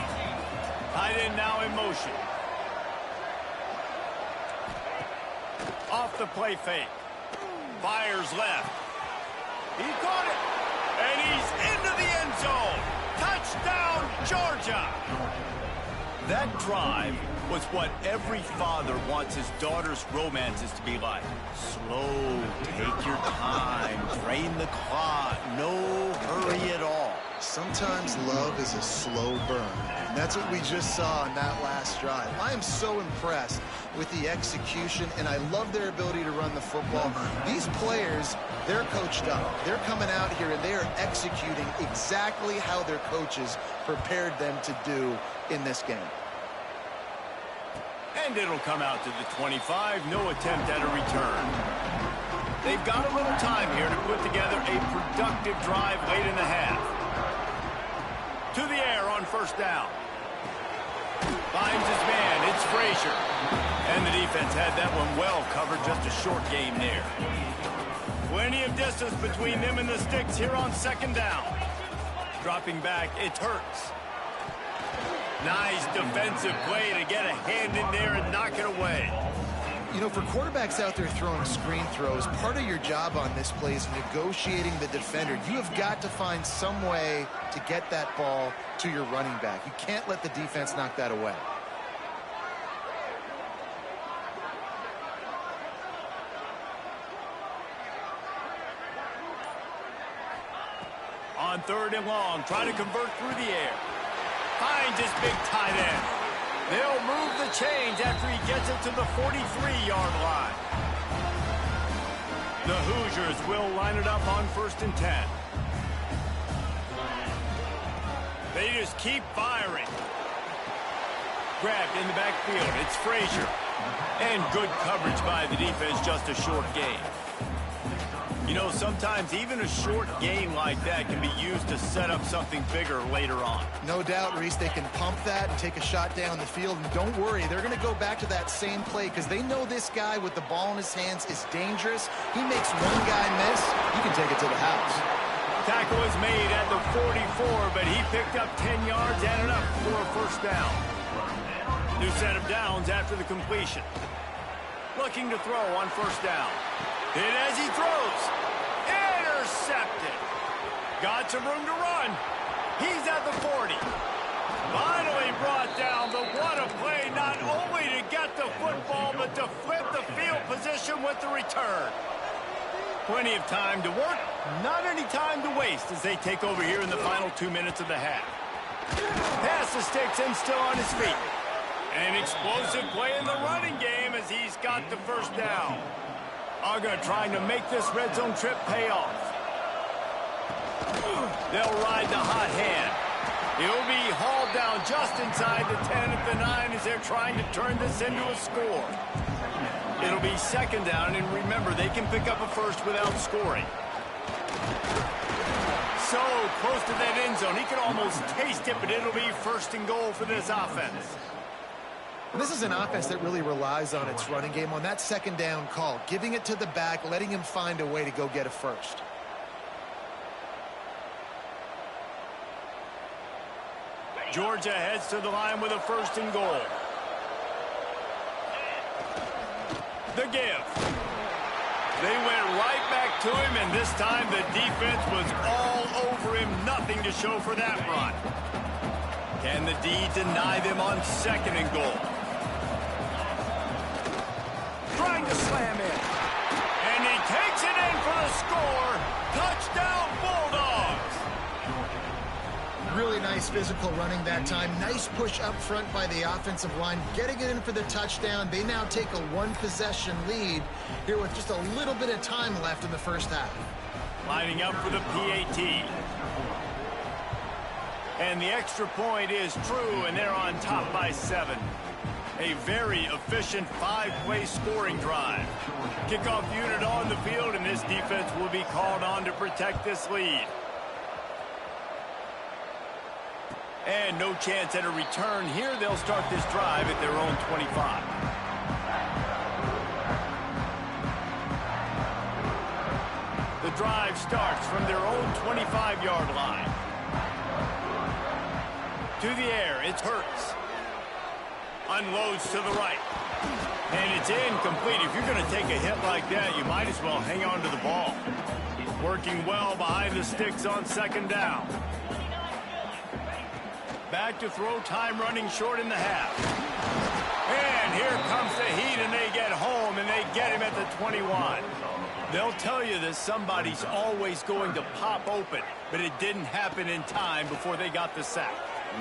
Tight end now in motion. Off the play fake. Fires left. He caught it. And he's into the end zone. Touchdown, Georgia. That drive was what every father wants his daughter's romances to be like. Slow, take your time, drain the clock, no hurry at all. Sometimes love is a slow burn. And that's what we just saw on that last drive. I am so impressed with the execution, and I love their ability to run the football. These players, they're coached up. They're coming out here, and they are executing exactly how their coaches prepared them to do in this game. And it'll come out to the 25. No attempt at a return. They've got a little time here to put together a productive drive late in the half. To the air on first down. Finds his man. It's Frazier. And the defense had that one well covered. Just a short game there. Plenty of distance between them and the sticks here on 2nd down. Dropping back, it's Hurts. Nice defensive play to get a hand in there and knock it away. You know, for quarterbacks out there throwing screen throws, part of your job on this play is negotiating the defender. You have got to find some way to get that ball to your running back. You can't let the defense knock that away. On 3rd and long, trying to convert through the air. Finds his big tight end. They'll move the chains after he gets it to the 43-yard line. The Hoosiers will line it up on 1st and 10. They just keep firing. Grabbed in the backfield. It's Frazier. And good coverage by the defense, just a short gain. You know, sometimes even a short gain like that can be used to set up something bigger later on. No doubt, Reese, they can pump that and take a shot down the field. And don't worry, they're going to go back to that same play because they know this guy with the ball in his hands is dangerous. He makes one guy miss, you can take it to the house. Tackle is made at the 44, but he picked up 10 yards and enough for a first down. New set of downs after the completion. Looking to throw on first down. Hit as he throws. Intercepted. Got some room to run. He's at the 40. Finally brought down, but what a play, not only to get the football, but to flip the field position with the return. Plenty of time to work, not any time to waste as they take over here in the final 2 minutes of the half. Pass the sticks and still on his feet. An explosive play in the running game as he's got the first down. Uga trying to make this red zone trip pay off. They'll ride the hot hand. He'll be hauled down just inside the 10 at the 9 as they're trying to turn this into a score. It'll be 2nd down, and remember, they can pick up a first without scoring. So close to that end zone. He can almost taste it, but it'll be 1st and goal for this offense. And this is an offense that really relies on its running game on that 2nd down call, giving it to the back, letting him find a way to go get a first. Georgia heads to the line with a 1st and goal. The give. They went right back to him, and this time the defense was all over him. Nothing to show for that run. Can the D deny them on 2nd and goal? Trying to slam in. And he takes it in for the score. Touchdown, Bulldogs. Really nice nice physical running that time. Nice push up front by the offensive line, getting it in for the touchdown. They now take a one-possession lead here with just a little bit of time left in the first half. Lining up for the PAT. And the extra point is true, and they're on top by 7. A very efficient 5-play scoring drive. Kickoff unit on the field, and this defense will be called on to protect this lead. And no chance at a return here. They'll start this drive at their own 25. The drive starts from their own 25-yard line. To the air, it's Hurts. Unloads to the right. And it's incomplete. If you're going to take a hit like that, you might as well hang on to the ball. Working well behind the sticks on second down. Back to throw, time running short in the half. And here comes the heat, and they get home, and they get him at the 21. They'll tell you that somebody's always going to pop open, but it didn't happen in time before they got the sack.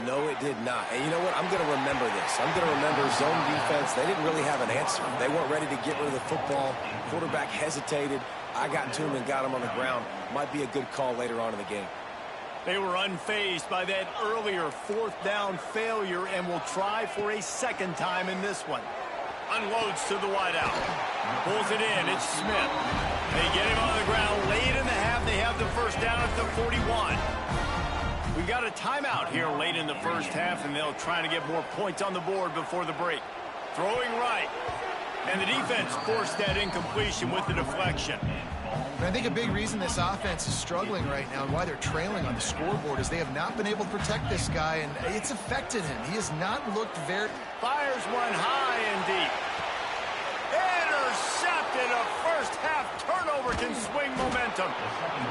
No, it did not. And you know what? I'm going to remember this. I'm going to remember zone defense. They didn't really have an answer. They weren't ready to get rid of the football. Quarterback hesitated. I got to him and got him on the ground. Might be a good call later on in the game. They were unfazed by that earlier fourth down failure and will try for a second time in this one. Unloads to the wideout. Pulls it in. It's Smith. They get him on the ground late in the half. They have the first down at the 41. We got a timeout here late in the first half, and they'll try to get more points on the board before the break. Throwing right. And the defense forced that incompletion with the deflection. And I think a big reason this offense is struggling right now and why they're trailing on the scoreboard is they have not been able to protect this guy, and it's affected him. He has not looked very... Fires one high and deep. Intercepted. A first-half turnover can swing momentum.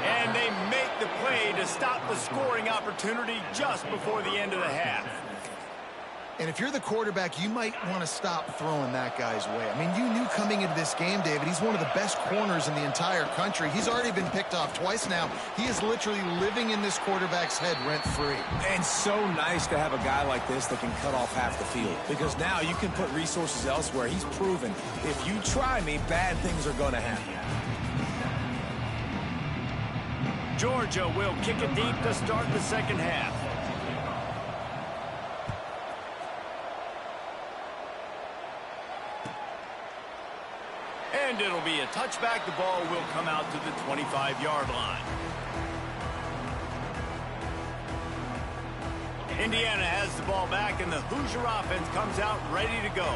And they make the play to stop the scoring opportunity just before the end of the half. And if you're the quarterback, you might want to stop throwing that guy's way. I mean, you knew coming into this game, David, he's one of the best corners in the entire country. He's already been picked off twice now. He is literally living in this quarterback's head rent-free. And so nice to have a guy like this that can cut off half the field. Because now you can put resources elsewhere. He's proven, if you try me, bad things are going to happen. Georgia will kick it deep to start the second half. And it'll be a touchback. The ball will come out to the 25-yard line. Indiana has the ball back, and the Hoosier offense comes out ready to go.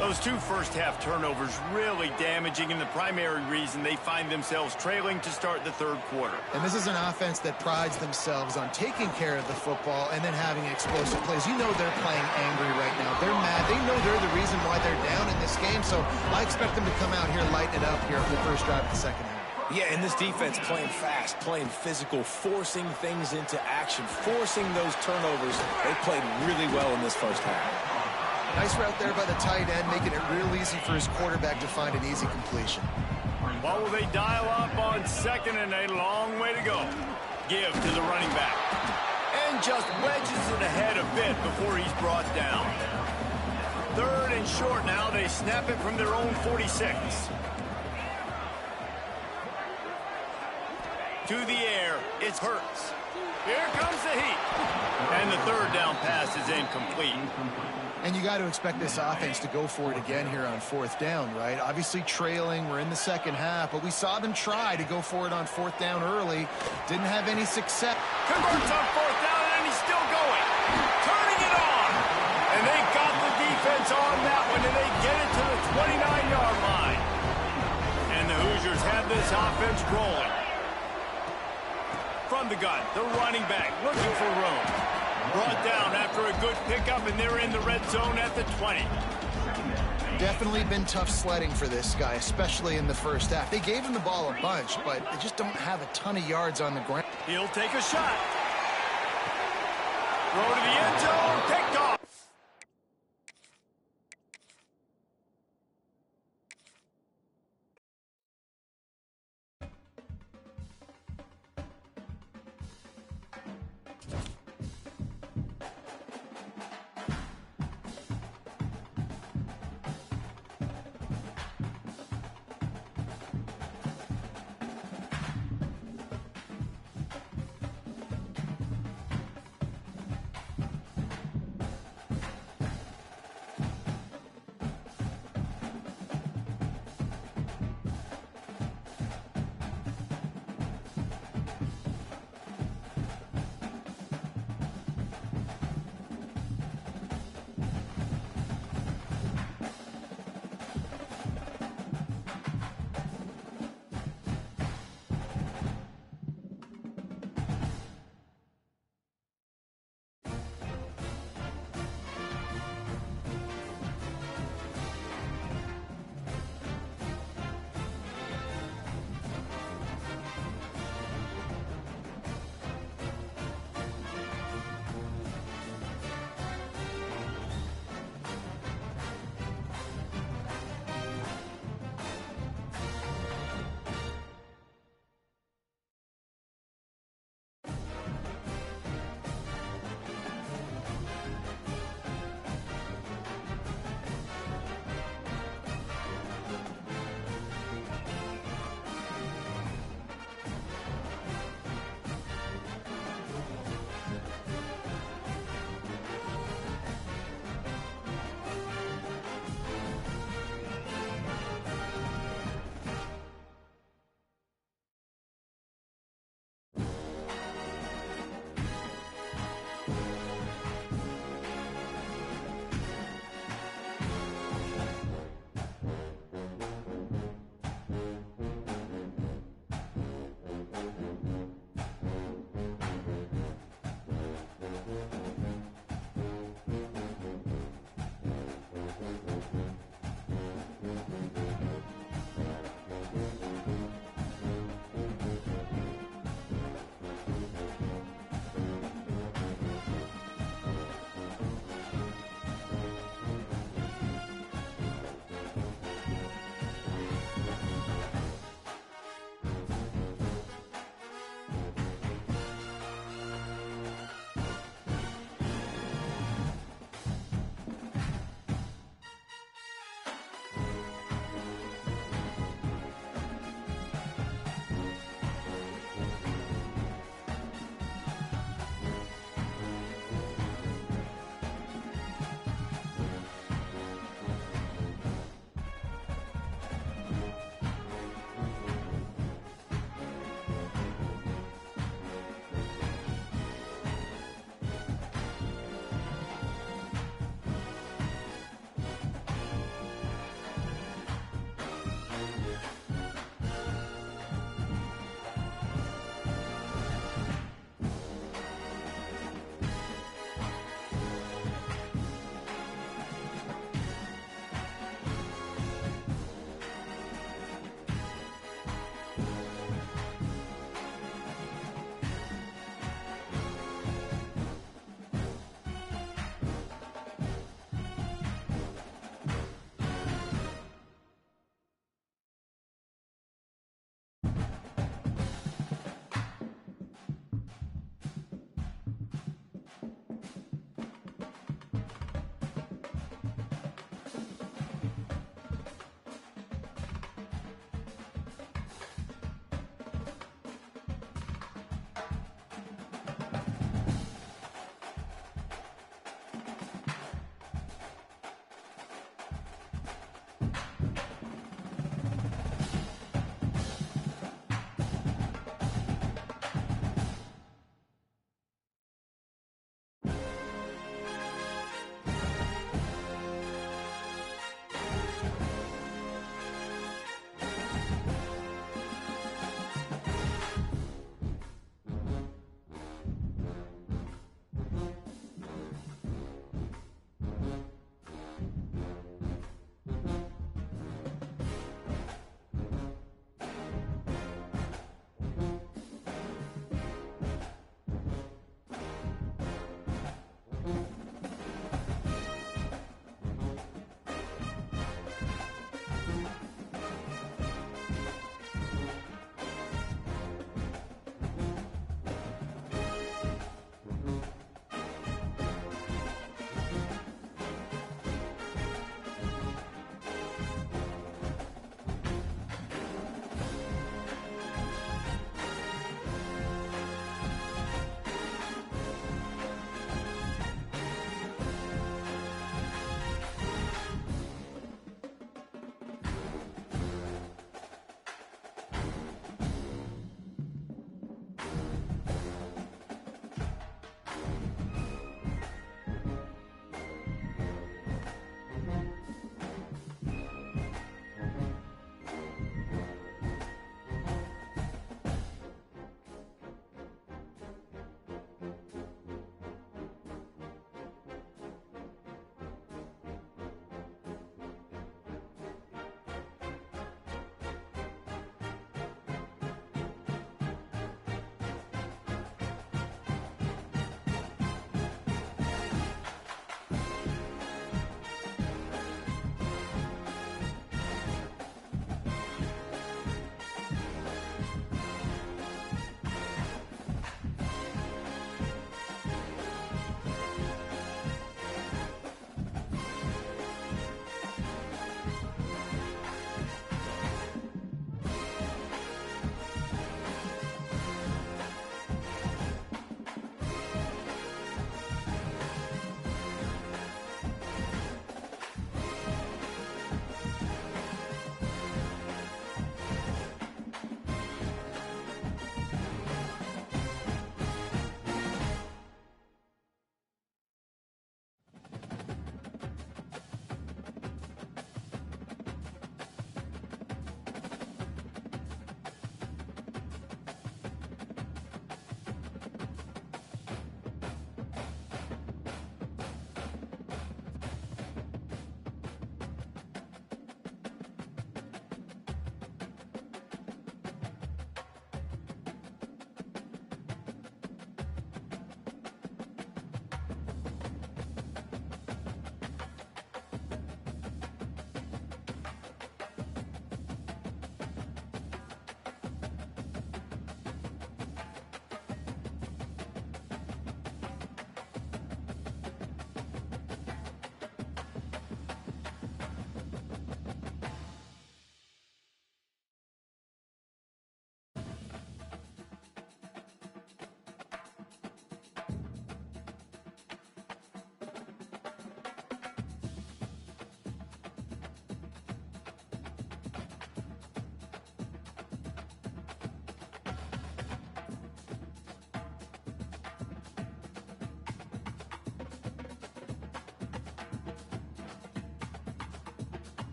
Those two first-half turnovers really damaging, and the primary reason they find themselves trailing to start the third quarter. And this is an offense that prides themselves on taking care of the football and then having explosive plays. You know they're playing angry right now. They're mad. They know they're the reason why they're down in this game, so I expect them to come out here, lighten it up here for the first drive of the second half. Yeah, and this defense playing fast, playing physical, forcing things into action, forcing those turnovers. They played really well in this first half. Nice route there by the tight end, making it real easy for his quarterback to find an easy completion. What will they dial up on second, and a long way to go? Give to the running back. And just wedges it ahead a bit before he's brought down. Third and short now. They snap it from their own 46. To the air, it's Hurts. Here comes the heat. And the third down pass is incomplete. And you got to expect this offense to go for it again here on fourth down, right? Obviously trailing, we're in the second half, but we saw them try to go for it on fourth down early. Didn't have any success. Converts on fourth down, and he's still going. Turning it on. And they got the defense on that one, and they get it to the 29-yard line. And the Hoosiers have this offense rolling. From the gun, the running back looking for room. Brought down after a good pickup, and they're in the red zone at the 20. Definitely been tough sledding for this guy, especially in the first half. They gave him the ball a bunch, but they just don't have a ton of yards on the ground. He'll take a shot. Throw to the end zone, picked off.